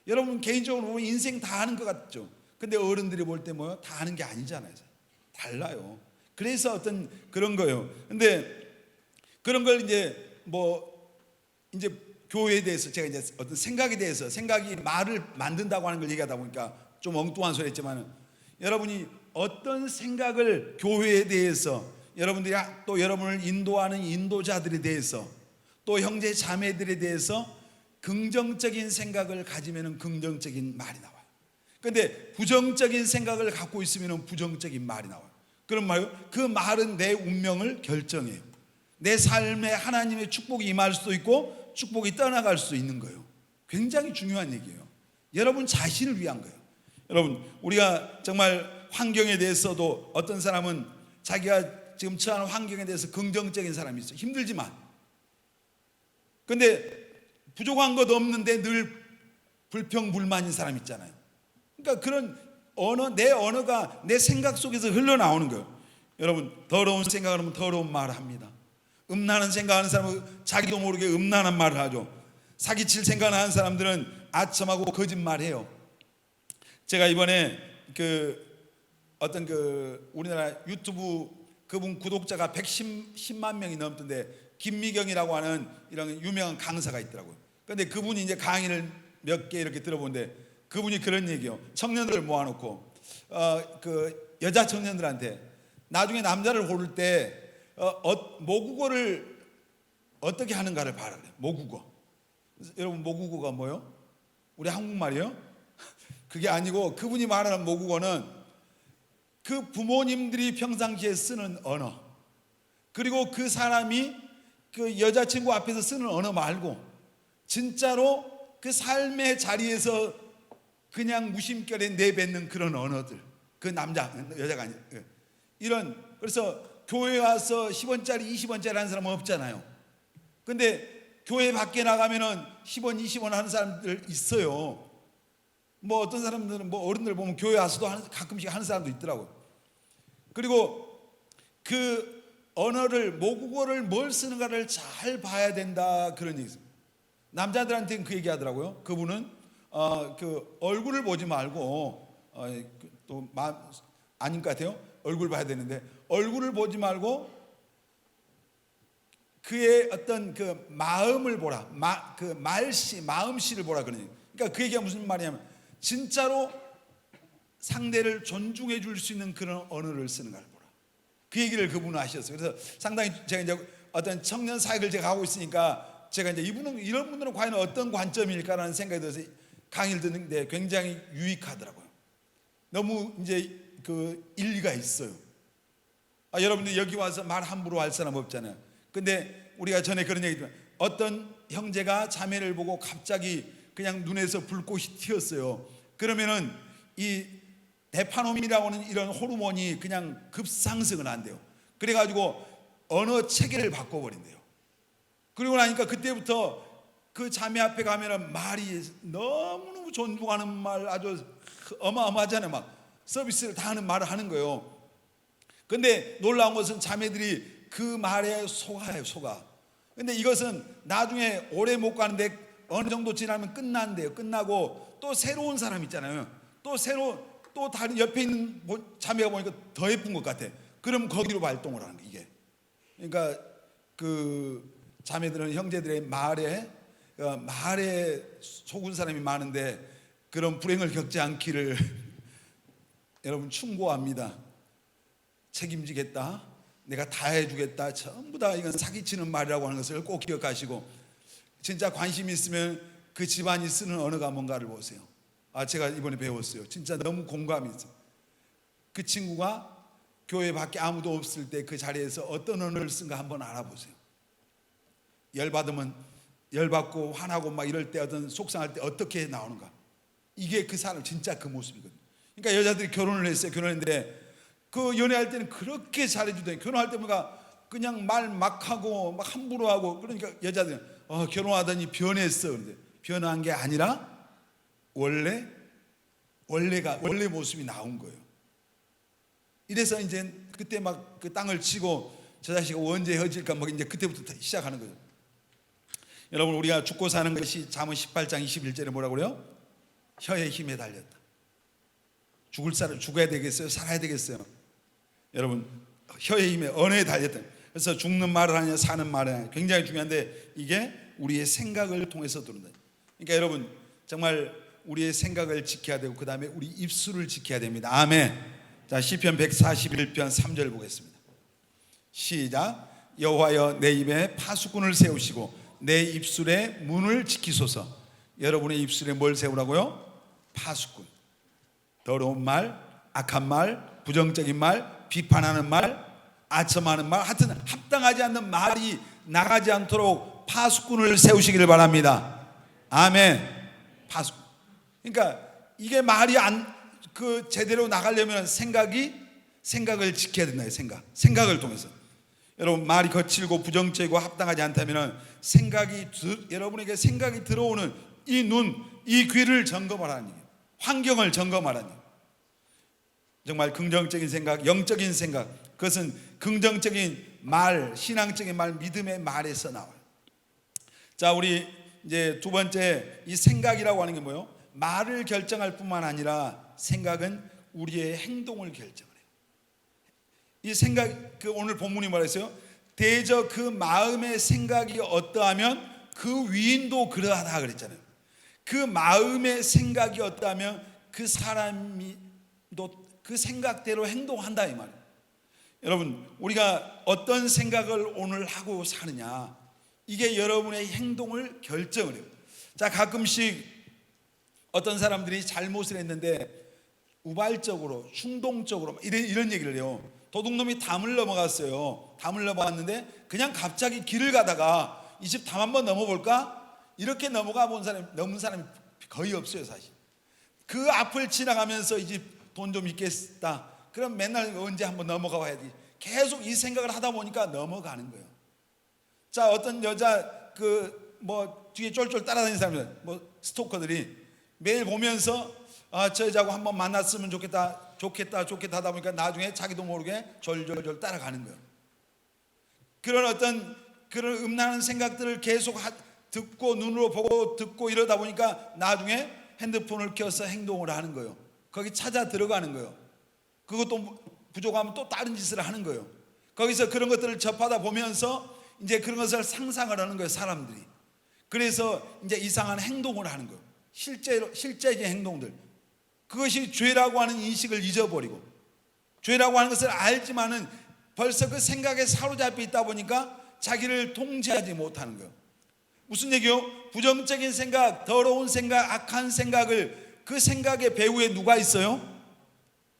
여러분 개인적으로 보면 인생 다 아는 것 같죠. 근데 어른들이 볼 때 뭐요? 다 아는 게 아니잖아요. 달라요. 그래서 어떤 그런 거예요. 근데 그런 걸 이제 이제 교회에 대해서 제가 이제 어떤 생각에 대해서, 생각이 말을 만든다고 하는 걸 얘기하다 보니까 좀 엉뚱한 소리 했지만, 여러분이 어떤 생각을 교회에 대해서 여러분들이 또 여러분을 인도하는 인도자들에 대해서 또 형제 자매들에 대해서 긍정적인 생각을 가지면 긍정적인 말이 나와요. 그런데 부정적인 생각을 갖고 있으면 부정적인 말이 나와요. 그런 말이요, 그 말은 내 운명을 결정해요. 내 삶에 하나님의 축복이 임할 수도 있고 축복이 떠나갈 수 있는 거예요. 굉장히 중요한 얘기예요. 여러분 자신을 위한 거예요. 여러분, 우리가 정말 환경에 대해서도 어떤 사람은 자기가 지금 처한 환경에 대해서 긍정적인 사람이 있어요. 힘들지만. 근데 부족한 것 없는데 늘 불평불만인 사람 있잖아요. 그러니까 그런 내 언어가 내 생각 속에서 흘러나오는 거예요. 여러분, 더러운 생각을 하면 더러운 말을 합니다. 음란한 생각하는 사람은 자기도 모르게 음란한 말을 하죠. 사기칠 생각하는 사람들은 아첨하고 거짓말해요. 제가 이번에 어떤 우리나라 유튜브 그분 구독자가 110만 명이 넘던데 김미경이라고 하는 이런 유명한 강사가 있더라고요. 그런데 그분이 이제 강의를 몇 개 이렇게 들어보는데 그분이 그런 얘기요. 청년들을 모아놓고 여자 청년들한테 나중에 남자를 고를 때 모국어를 어떻게 하는가를 봐라 그래요. 모국어. 여러분 모국어가 뭐요? 우리 한국말이요? 그게 아니고 그분이 말하는 모국어는 그 부모님들이 평상시에 쓰는 언어, 그리고 그 사람이 그 여자친구 앞에서 쓰는 언어 말고 진짜로 그 삶의 자리에서 그냥 무심결에 내뱉는 그런 언어들, 그 여자가 아니에요. 이런, 그래서 교회 와서 10원짜리 20원짜리 하는 사람은 없잖아요. 근데 교회 밖에 나가면은 10원 20원 하는 사람들 있어요. 뭐 어떤 사람들은 뭐 어른들 보면 교회 와서도 가끔씩 하는 사람도 있더라고요. 그리고 그 언어를, 모국어를 뭘 쓰는가를 잘 봐야 된다, 그런 얘기 있어요. 남자들한테는 그 얘기 하더라고요. 그분은 그 얼굴을 보지 말고 또 아닌 것 같아요. 얼굴 봐야 되는데 얼굴을 보지 말고 그의 어떤 그 마음을 보라. 그 마음씨를 보라 그러니. 그러니까 그 얘기가 무슨 말이냐면 진짜로 상대를 존중해 줄 수 있는 그런 언어를 쓰는 걸 보라. 그 얘기를 그분은 하셨어요. 그래서 상당히 제가 이제 어떤 청년 사역을 제가 하고 있으니까 제가 이제 이런 분들은 과연 어떤 관점일까라는 생각이 들어서 강의를 듣는데 굉장히 유익하더라고요. 너무 이제 그 일리가 있어요. 여러분들 여기 와서 말 함부로 할 사람 없잖아요. 근데 우리가 전에 그런 얘기 했지만 어떤 형제가 자매를 보고 갑자기 그냥 눈에서 불꽃이 튀었어요. 그러면은 이 데파노민이라고 하는 이런 호르몬이 그냥 급상승은 안 돼요. 그래가지고 언어 체계를 바꿔버린대요. 그리고 나니까 그때부터 그 자매 앞에 가면은 말이 너무너무 존중하는 말, 아주 어마어마하잖아요. 막 서비스를 다 하는 말을 하는 거예요. 근데 놀라운 것은 자매들이 그 말에 속아요, 속아. 근데 이것은 나중에 오래 못 가는데 어느 정도 지나면 끝난대요. 끝나고 또 새로운 사람 있잖아요. 또 다른 옆에 있는 자매가 보니까 더 예쁜 것 같아. 그럼 거기로 발동을 하는 거예요, 이게. 그러니까 그 자매들은 형제들의 말에 속은 사람이 많은데 그런 불행을 겪지 않기를 여러분 충고합니다. 책임지겠다, 내가 다 해주겠다, 전부 다 이건 사기치는 말이라고 하는 것을 꼭 기억하시고, 진짜 관심 있으면 그 집안이 쓰는 언어가 뭔가를 보세요. 제가 이번에 배웠어요. 진짜 너무 공감이 있어요. 그 친구가 교회 밖에 아무도 없을 때 그 자리에서 어떤 언어를 쓴가 한번 알아보세요. 열받으면 열받고 화나고 막 이럴 때, 어떤 속상할 때 어떻게 나오는가. 이게 그 사람 진짜 그 모습이거든요. 그러니까 여자들이 결혼을 했어요. 결혼했는데 그 연애할 때는 그렇게 잘해주더니 결혼할 때 뭔가 그냥 말 막 하고 막 함부로 하고, 그러니까 여자들은 결혼하더니 변했어. 그런데 변한 게 아니라 원래 모습이 나온 거예요. 이래서 이제 그때 막 그 땅을 치고 저 자식이 언제 헤어질까 막 이제 그때부터 시작하는 거죠. 여러분, 우리가 죽고 사는 것이 잠언 18장 21절에 뭐라고 그래요? 혀의 힘에 달렸다. 죽어야 되겠어요? 살아야 되겠어요? 여러분, 혀의 힘에, 언어에 달렸다. 그래서 죽는 말을 하냐 사는 말을 하냐 굉장히 중요한데 이게 우리의 생각을 통해서 들어온다. 그러니까 여러분, 정말 우리의 생각을 지켜야 되고 그 다음에 우리 입술을 지켜야 됩니다. 아멘. 자, 시편 141편 3절 보겠습니다. 시작. 여호와여 내 입에 파수꾼을 세우시고 내 입술에 문을 지키소서. 여러분의 입술에 뭘 세우라고요? 파수꾼. 더러운 말, 악한 말, 부정적인 말, 비판하는 말, 아첨하는 말, 하여튼 합당하지 않는 말이 나가지 않도록 파수꾼을 세우시기를 바랍니다. 아멘. 파수꾼. 그러니까 이게 말이 제대로 나가려면 생각을 지켜야 된다. 생각을 통해서. 여러분, 말이 거칠고 부정적이고 합당하지 않다면 여러분에게 생각이 들어오는 이 눈, 이 귀를 점검하라는 얘기예요. 환경을 점검하라는 얘기예요. 정말 긍정적인 생각, 영적인 생각, 그것은 긍정적인 말, 신앙적인 말, 믿음의 말에서 나와요. 자, 우리 이제 두 번째, 이 생각이라고 하는 게 뭐예요? 말을 결정할 뿐만 아니라 생각은 우리의 행동을 결정해요. 이 생각, 오늘 본문이 말했어요. 대저 그 마음의 생각이 어떠하면 그 위인도 그러하다 그랬잖아요. 그 마음의 생각이 어떠하면 그 사람이 또 그 생각대로 행동한다 이 말이에요. 여러분, 우리가 어떤 생각을 오늘 하고 사느냐, 이게 여러분의 행동을 결정을 해요. 자, 가끔씩 어떤 사람들이 잘못을 했는데 우발적으로, 충동적으로 이런 얘기를 해요. 도둑놈이 담을 넘어갔어요. 담을 넘어갔는데 그냥 갑자기 길을 가다가 이 집 담 한번 넘어볼까? 이렇게 넘은 사람이 거의 없어요, 사실. 그 앞을 지나가면서 이 집 돈 좀 있겠다. 그럼 맨날 언제 한번 넘어가 봐야지. 계속 이 생각을 하다 보니까 넘어가는 거예요. 자, 어떤 여자 뒤에 쫄쫄 따라다니는 사람들, 스토커들이 매일 보면서 저 여자하고 한번 만났으면 좋겠다 하다 보니까 나중에 자기도 모르게 졸졸 따라가는 거예요. 그런 음란한 생각들을 계속 듣고 눈으로 보고 듣고 이러다 보니까 나중에 핸드폰을 켜서 행동을 하는 거예요. 거기 찾아 들어가는 거예요. 그것도 부족하면 또 다른 짓을 하는 거예요. 거기서 그런 것들을 접하다 보면서 이제 그런 것을 상상을 하는 거예요, 사람들이. 그래서 이제 이상한 행동을 하는 거예요. 실제적인 행동들. 그것이 죄라고 하는 인식을 잊어버리고, 죄라고 하는 것을 알지만은 벌써 그 생각에 사로잡혀 있다 보니까 자기를 통제하지 못하는 거예요. 무슨 얘기요? 부정적인 생각, 더러운 생각, 악한 생각을, 그 생각의 배후에 누가 있어요?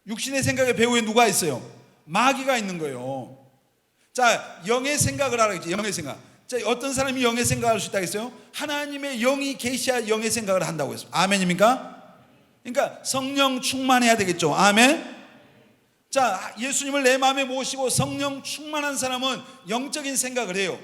육신의 생각의 배후에 누가 있어요? 마귀가 있는 거예요. 자, 영의 생각을 하라겠지. 영의 생각. 자, 어떤 사람이 영의 생각을 할 수 있다겠어요? 하나님의 영이 계셔야 영의 생각을 한다고 했어요. 아멘입니까? 그러니까 성령 충만해야 되겠죠. 아멘. 자, 예수님을 내 마음에 모시고 성령 충만한 사람은 영적인 생각을 해요.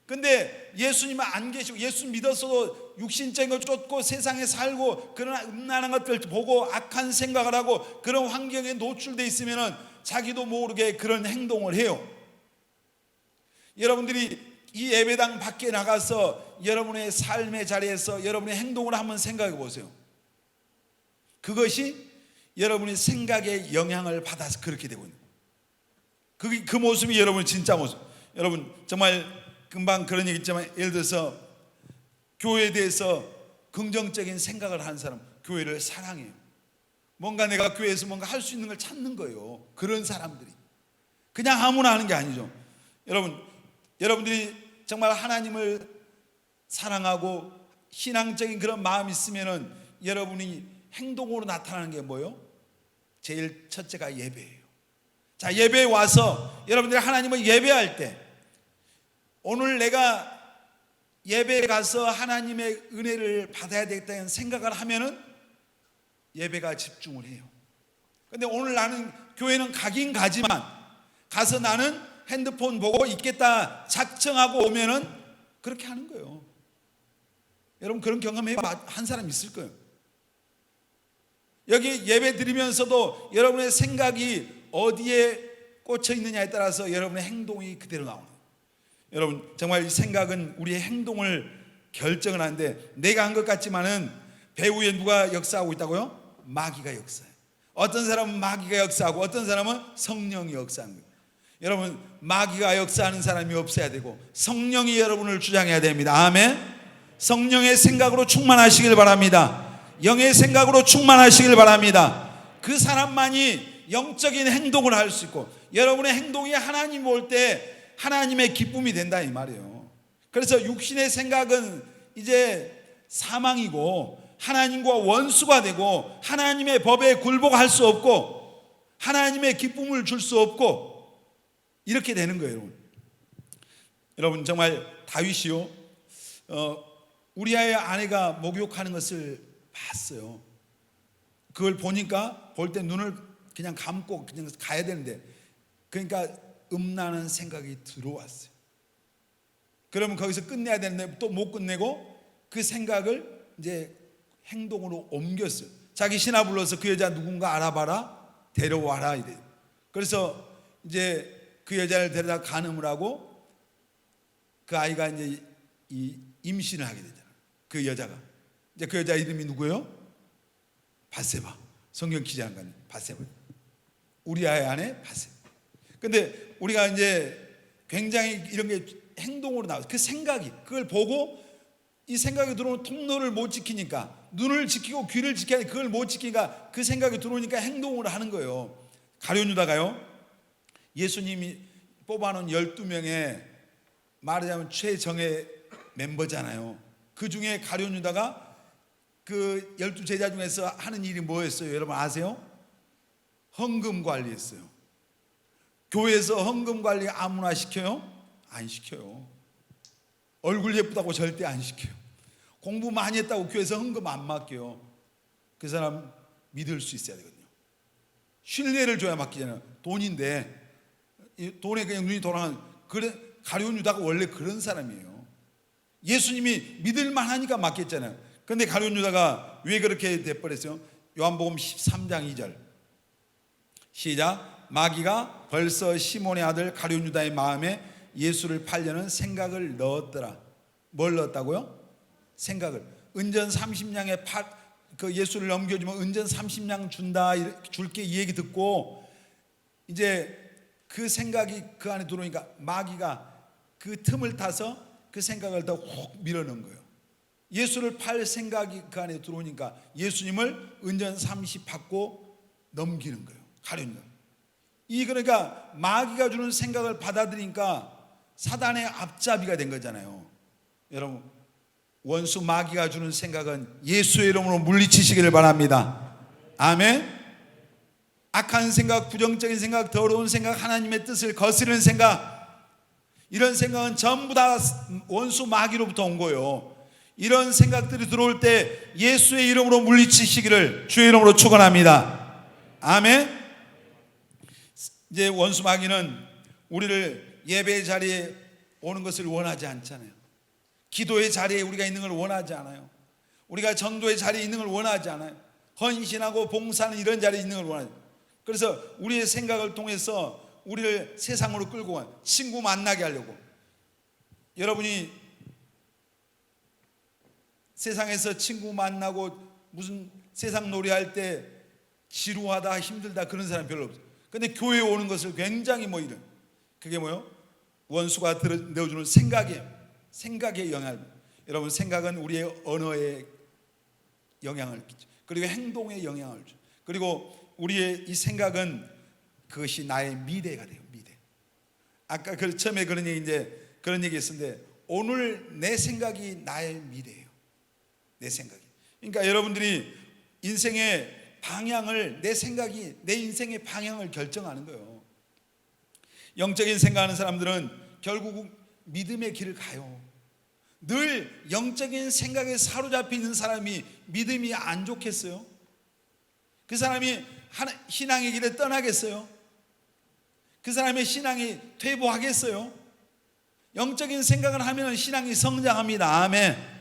근데 예수님은 안 계시고, 예수 믿었어도 육신적인 걸 쫓고 세상에 살고 그런 음란한 것들 보고 악한 생각을 하고 그런 환경에 노출되어 있으면 자기도 모르게 그런 행동을 해요. 여러분들이 이 예배당 밖에 나가서 여러분의 삶의 자리에서 여러분의 행동을 한번 생각해 보세요. 그것이 여러분의 생각에 영향을 받아서 그렇게 되고 있는 거예요. 그 모습이 여러분의 진짜 모습. 여러분, 정말 금방 그런 얘기 있지만, 예를 들어서 교회에 대해서 긍정적인 생각을 하는 사람, 교회를 사랑해요. 뭔가 내가 교회에서 뭔가 할 수 있는 걸 찾는 거예요. 그런 사람들이 그냥 아무나 하는 게 아니죠. 여러분들이 정말 하나님을 사랑하고 신앙적인 그런 마음이 있으면은 여러분이 행동으로 나타나는 게 뭐예요? 제일 첫째가 예배예요. 자, 예배에 와서 여러분들이 하나님을 예배할 때, 오늘 내가 예배에 가서 하나님의 은혜를 받아야 되겠다는 생각을 하면은 예배가 집중을 해요. 근데 오늘 나는 교회는 가긴 가지만 가서 나는 핸드폰 보고 있겠다 작정하고 오면은 그렇게 하는 거예요. 여러분, 그런 경험해 한 사람 있을 거예요. 여기 예배 드리면서도 여러분의 생각이 어디에 꽂혀 있느냐에 따라서 여러분의 행동이 그대로 나오는 거예요. 여러분, 정말 이 생각은 우리의 행동을 결정을 하는데, 내가 한 것 같지만은 배후에 누가 역사하고 있다고요? 마귀가 역사해요. 어떤 사람은 마귀가 역사하고 어떤 사람은 성령이 역사하는 거예요. 여러분, 마귀가 역사하는 사람이 없어야 되고 성령이 여러분을 주장해야 됩니다. 아멘. 성령의 생각으로 충만하시길 바랍니다. 영의 생각으로 충만하시길 바랍니다. 그 사람만이 영적인 행동을 할 수 있고 여러분의 행동이 하나님 볼 때 하나님의 기쁨이 된다 이 말이에요. 그래서 육신의 생각은 이제 사망이고 하나님과 원수가 되고 하나님의 법에 굴복할 수 없고 하나님의 기쁨을 줄 수 없고 이렇게 되는 거예요. 여러분, 여러분 정말 다윗이요 우리아의 아내가 목욕하는 것을 봤어요. 그걸 보니까 볼 때 눈을 그냥 감고 그냥 가야 되는데 그러니까 음란한 생각이 들어왔어요. 그러면 거기서 끝내야 되는데 또 못 끝내고 그 생각을 이제 행동으로 옮겼어요. 자기 신하 불러서 그 여자 누군가 알아봐라, 데려와라 이래요. 그래서 이제 그 여자를 데려다 간음을 하고 그 아이가 이제 임신을 하게 되잖아요. 그 여자가 이제 그 여자 이름이 누구예요? 밧세바. 성경 기자한 거 아니에요? 밧세바. 우리아의 아내 밧세바. 근데 우리가 이제 굉장히 이런 게 행동으로 나와요. 그 생각이 그걸 보고 이 생각이 들어오면 통로를 못 지키니까 눈을 지키고 귀를 지켜야 돼. 그걸 못 지키니까 그 생각이 들어오니까 행동을 하는 거예요. 가룟 유다가요 예수님이 뽑아놓은 12명의 말하자면 최정예 멤버잖아요. 그 중에 가룟 유다가 그 12제자 중에서 하는 일이 뭐였어요? 여러분 아세요? 헌금 관리했어요. 교회에서 헌금 관리 아무나 시켜요? 안 시켜요. 얼굴 예쁘다고 절대 안 시켜요. 공부 많이 했다고 교회에서 헌금 안 맡겨요. 그 사람 믿을 수 있어야 되거든요. 신뢰를 줘야 맡기잖아요. 돈인데 돈에 그냥 눈이 돌아가는 그래 가룟 유다가 원래 그런 사람이에요. 예수님이 믿을 만하니까 맡겼잖아요. 그런데 가룟 유다가 왜 그렇게 돼버렸어요? 요한복음 13장 2절 시작. 마귀가 벌써 시몬의 아들 가룟 유다의 마음에 예수를 팔려는 생각을 넣었더라. 뭘 넣었다고요? 생각을. 은전 30냥에 그 예수를 넘겨주면 은전 30냥 준다 줄게 이 얘기 듣고 이제 그 생각이 그 안에 들어오니까 마귀가 그 틈을 타서 그 생각을 더 훅 밀어넣은 거예요. 예수를 팔 생각이 그 안에 들어오니까 예수님을 은전 30 받고 넘기는 거예요. 가룟유다. 그러니까 마귀가 주는 생각을 받아들이니까 사단의 앞잡이가 된 거잖아요. 여러분 원수 마귀가 주는 생각은 예수의 이름으로 물리치시기를 바랍니다. 아멘. 악한 생각, 부정적인 생각, 더러운 생각, 하나님의 뜻을 거스르는 생각, 이런 생각은 전부 다 원수 마귀로부터 온 거예요. 이런 생각들이 들어올 때 예수의 이름으로 물리치시기를 주의 이름으로 축원합니다. 아멘. 이제 원수 마귀는 우리를 예배의 자리에 오는 것을 원하지 않잖아요. 기도의 자리에 우리가 있는 걸 원하지 않아요. 우리가 전도의 자리에 있는 걸 원하지 않아요. 헌신하고 봉사하는 이런 자리에 있는 걸 원하죠. 그래서 우리의 생각을 통해서 우리를 세상으로 끌고 간 친구 만나게 하려고. 여러분이 세상에서 친구 만나고 무슨 세상 놀이할 때 지루하다 힘들다 그런 사람 별로 없어요. 근데 교회에 오는 것을 굉장히 이런 그게 뭐요? 원수가 내어주는 생각의 영향. 여러분 생각은 우리의 언어에 영향을 끼쳐. 그리고 행동에 영향을 줘. 그리고 우리의 이 생각은 그것이 나의 미래가 돼요. 미래. 아까 처음에 그런 얘기 했었는데 오늘 내 생각이 나의 미래예요. 내 생각이. 그러니까 여러분들이 인생의 방향을 내 생각이 내 인생의 방향을 결정하는 거예요. 영적인 생각하는 사람들은 결국 믿음의 길을 가요. 늘 영적인 생각에 사로잡혀 있는 사람이 믿음이 안 좋겠어요? 그 사람이 신앙의 길에 떠나겠어요? 그 사람의 신앙이 퇴보하겠어요? 영적인 생각을 하면 신앙이 성장합니다. 아멘.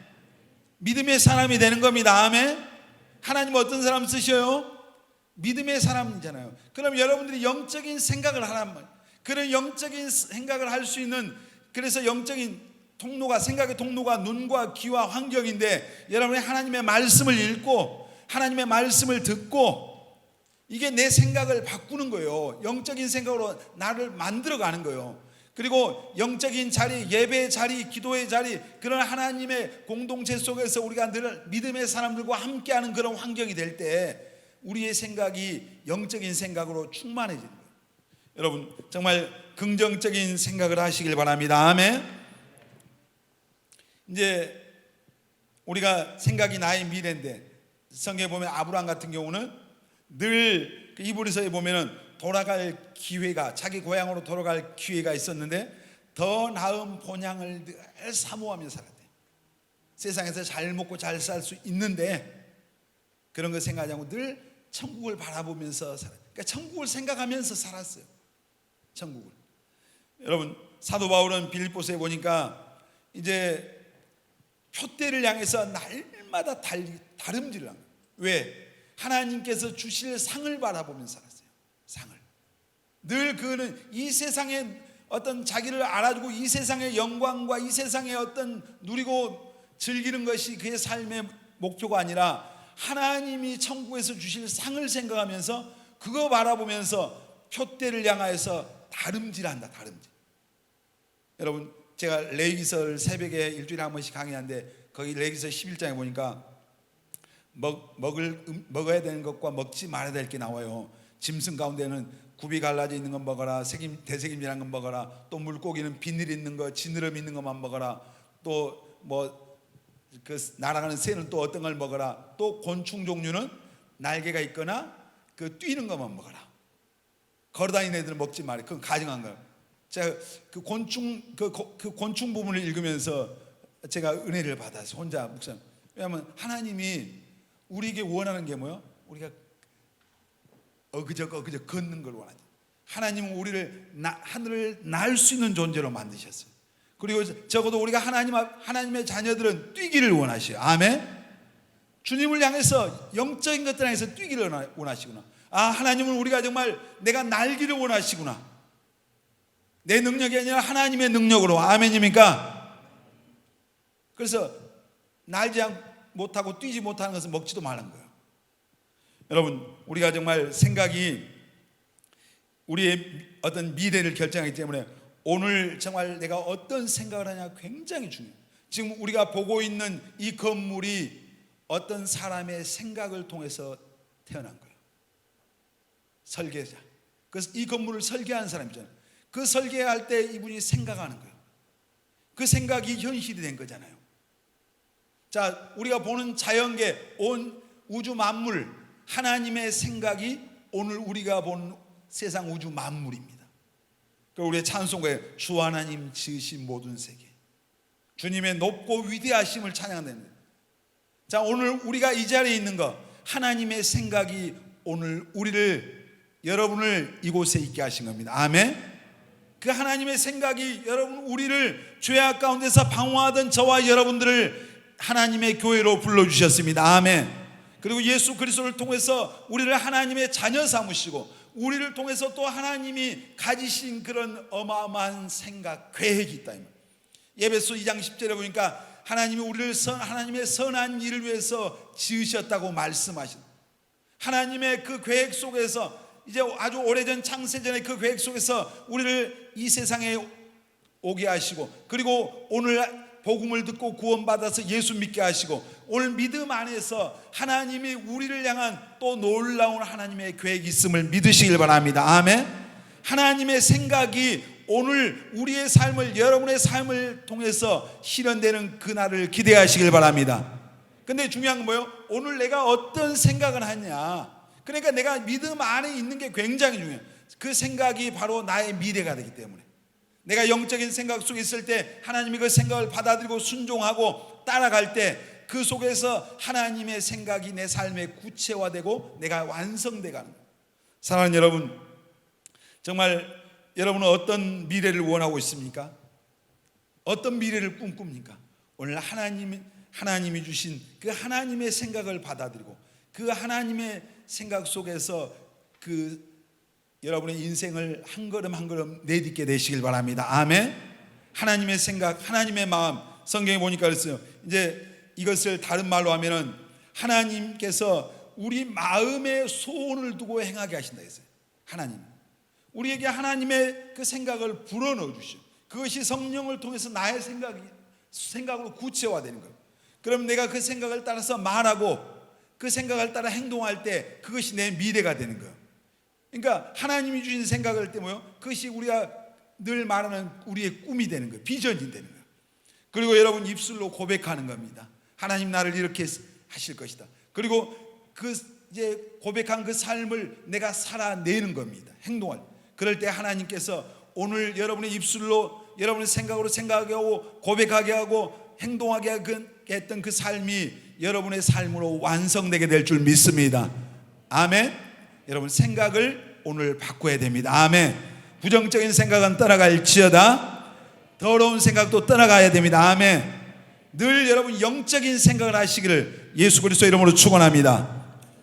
믿음의 사람이 되는 겁니다. 아멘. 하나님 어떤 사람 쓰셔요? 믿음의 사람이잖아요. 그럼 여러분들이 영적인 생각을 하란 말이에요. 그런 영적인 생각을 할 수 있는, 그래서 영적인 통로가, 생각의 통로가 눈과 귀와 환경인데, 여러분이 하나님의 말씀을 읽고 하나님의 말씀을 듣고 이게 내 생각을 바꾸는 거예요. 영적인 생각으로 나를 만들어가는 거예요. 그리고 영적인 자리, 예배의 자리, 기도의 자리, 그런 하나님의 공동체 속에서 우리가 늘 믿음의 사람들과 함께하는 그런 환경이 될 때 우리의 생각이 영적인 생각으로 충만해지는 거예요. 여러분 정말 긍정적인 생각을 하시길 바랍니다. 아멘. 이제 우리가 생각이 나의 미래인데 성경에 보면 아브라함 같은 경우는 늘 히브리서에 보면은 돌아갈 기회가, 자기 고향으로 돌아갈 기회가 있었는데 더 나은 본향을 늘 사모하며 살았대요. 세상에서 잘 먹고 잘 살 수 있는데 그런 거 생각하지 않고 늘 천국을 바라보면서 살았어요. 그러니까 천국을 생각하면서 살았어요. 천국을. 여러분 사도 바울은 빌립보서에 보니까 이제 표대를 향해서 날마다 다름질을 한 거예요. 왜? 하나님께서 주실 상을 바라보면서 살았어요. 상을. 늘 그는 이 세상의 어떤 자기를 알아주고 이 세상의 영광과 이 세상의 어떤 누리고 즐기는 것이 그의 삶의 목표가 아니라 하나님이 천국에서 주실 상을 생각하면서 그거 바라보면서 표대를 향하여서 다름질한다. 다름질. 여러분 제가 레위기서를 새벽에 일주일에 한 번씩 강의하는데 거기 레위기서 11장에 보니까 먹어야 되는 것과 먹지 말아야 될 게 나와요. 짐승 가운데는 굽이 갈라져 있는 건 먹어라, 대세김이라는 건 먹어라, 또 물고기는 비늘 있는 거, 지느러미 있는 것만 먹어라, 또 뭐 그 날아가는 새는 또 어떤 걸 먹어라, 또 곤충 종류는 날개가 있거나 그 뛰는 것만 먹어라. 걸어다니는 애들은 먹지 말아요. 그건 가증한 거예요. 제가 그 곤충 부분을 읽으면서 제가 은혜를 받아서 혼자 묵상. 왜냐하면 하나님이 우리에게 원하는 게 뭐예요? 우리가 어그저 걷는 걸 원하죠. 하나님은 우리를 하늘을 날 수 있는 존재로 만드셨어요. 그리고 적어도 우리가 하나님의 자녀들은 뛰기를 원하셔요. 아멘. 주님을 향해서 영적인 것들 향해서 뛰기를 원하시구나. 아, 하나님은 우리가 정말 내가 날기를 원하시구나. 내 능력이 아니라 하나님의 능력으로. 아멘입니까? 그래서 날지 못하고 뛰지 못하는 것은 먹지도 말는 거예요. 여러분 우리가 정말 생각이 우리의 어떤 미래를 결정하기 때문에 오늘 정말 내가 어떤 생각을 하냐 굉장히 중요해요. 지금 우리가 보고 있는 이 건물이 어떤 사람의 생각을 통해서 태어난 거예요. 설계자. 그래서 이 건물을 설계하는 사람 있잖아요. 그 설계할 때 이분이 생각하는 거예요. 그 생각이 현실이 된 거잖아요. 자, 우리가 보는 자연계, 온 우주 만물, 하나님의 생각이 오늘 우리가 보는 세상 우주 만물입니다. 우리의 찬송가에 주 하나님 지으신 모든 세계, 주님의 높고 위대하심을 찬양합니다. 자, 오늘 우리가 이 자리에 있는 것, 하나님의 생각이 오늘 여러분을 이곳에 있게 하신 겁니다. 아멘. 그 하나님의 생각이 여러분 우리를 죄악 가운데서 방황하던 저와 여러분들을 하나님의 교회로 불러주셨습니다. 아멘. 그리고 예수 그리스도를 통해서 우리를 하나님의 자녀 삼으시고 우리를 통해서 또 하나님이 가지신 그런 어마어마한 생각, 계획이 있다. 에베소 2장 10절에 보니까 하나님이 우리를 하나님의 선한 일을 위해서 지으셨다고 말씀하신 하나님의 그 계획 속에서 이제 아주 오래전 창세전의 그 계획 속에서 우리를 이 세상에 오게 하시고 그리고 오늘 복음을 듣고 구원받아서 예수 믿게 하시고 오늘 믿음 안에서 하나님이 우리를 향한 또 놀라운 하나님의 계획이 있음을 믿으시길 바랍니다. 아멘. 하나님의 생각이 오늘 우리의 삶을 여러분의 삶을 통해서 실현되는 그날을 기대하시길 바랍니다. 근데 중요한 건 뭐예요? 오늘 내가 어떤 생각을 하냐. 그러니까 내가 믿음 안에 있는 게 굉장히 중요해요. 그 생각이 바로 나의 미래가 되기 때문에 내가 영적인 생각 속에 있을 때 하나님이 그 생각을 받아들이고 순종하고 따라갈 때 그 속에서 하나님의 생각이 내 삶에 구체화되고 내가 완성돼가는 거예요. 사랑하는 여러분, 정말 여러분은 어떤 미래를 원하고 있습니까? 어떤 미래를 꿈꿉니까? 오늘 하나님이 주신 그 하나님의 생각을 받아들이고 그 하나님의 생각 속에서 그 여러분의 인생을 한 걸음 한 걸음 내딛게 되시길 바랍니다. 아멘. 하나님의 생각, 하나님의 마음, 성경에 보니까 그랬어요. 이제 이것을 다른 말로 하면은 하나님께서 우리 마음에 소원을 두고 행하게 하신다 했어요. 하나님, 우리에게 하나님의 그 생각을 불어넣어 주시오. 그것이 성령을 통해서 나의 생각으로 구체화되는 거예요. 그럼 내가 그 생각을 따라서 말하고 그 생각을 따라 행동할 때 그것이 내 미래가 되는 거예요. 그러니까 하나님이 주신 생각을 때 뭐요? 그것이 우리가 늘 말하는 우리의 꿈이 되는 거예요. 비전이 되는 거예요. 그리고 여러분 입술로 고백하는 겁니다. 하나님 나를 이렇게 하실 것이다. 그리고 그 이제 고백한 그 삶을 내가 살아내는 겁니다. 행동할. 그럴 때 하나님께서 오늘 여러분의 입술로 여러분의 생각으로 생각하게 하고 고백하게 하고 행동하게 했던 그 삶이 여러분의 삶으로 완성되게 될 줄 믿습니다. 아멘. 여러분 생각을 오늘 바꿔야 됩니다. 아멘. 부정적인 생각은 떠나갈지어다 더러운 생각도 떠나가야 됩니다. 아멘. 늘 여러분 영적인 생각을 하시기를 예수 그리스도 이름으로 축원합니다.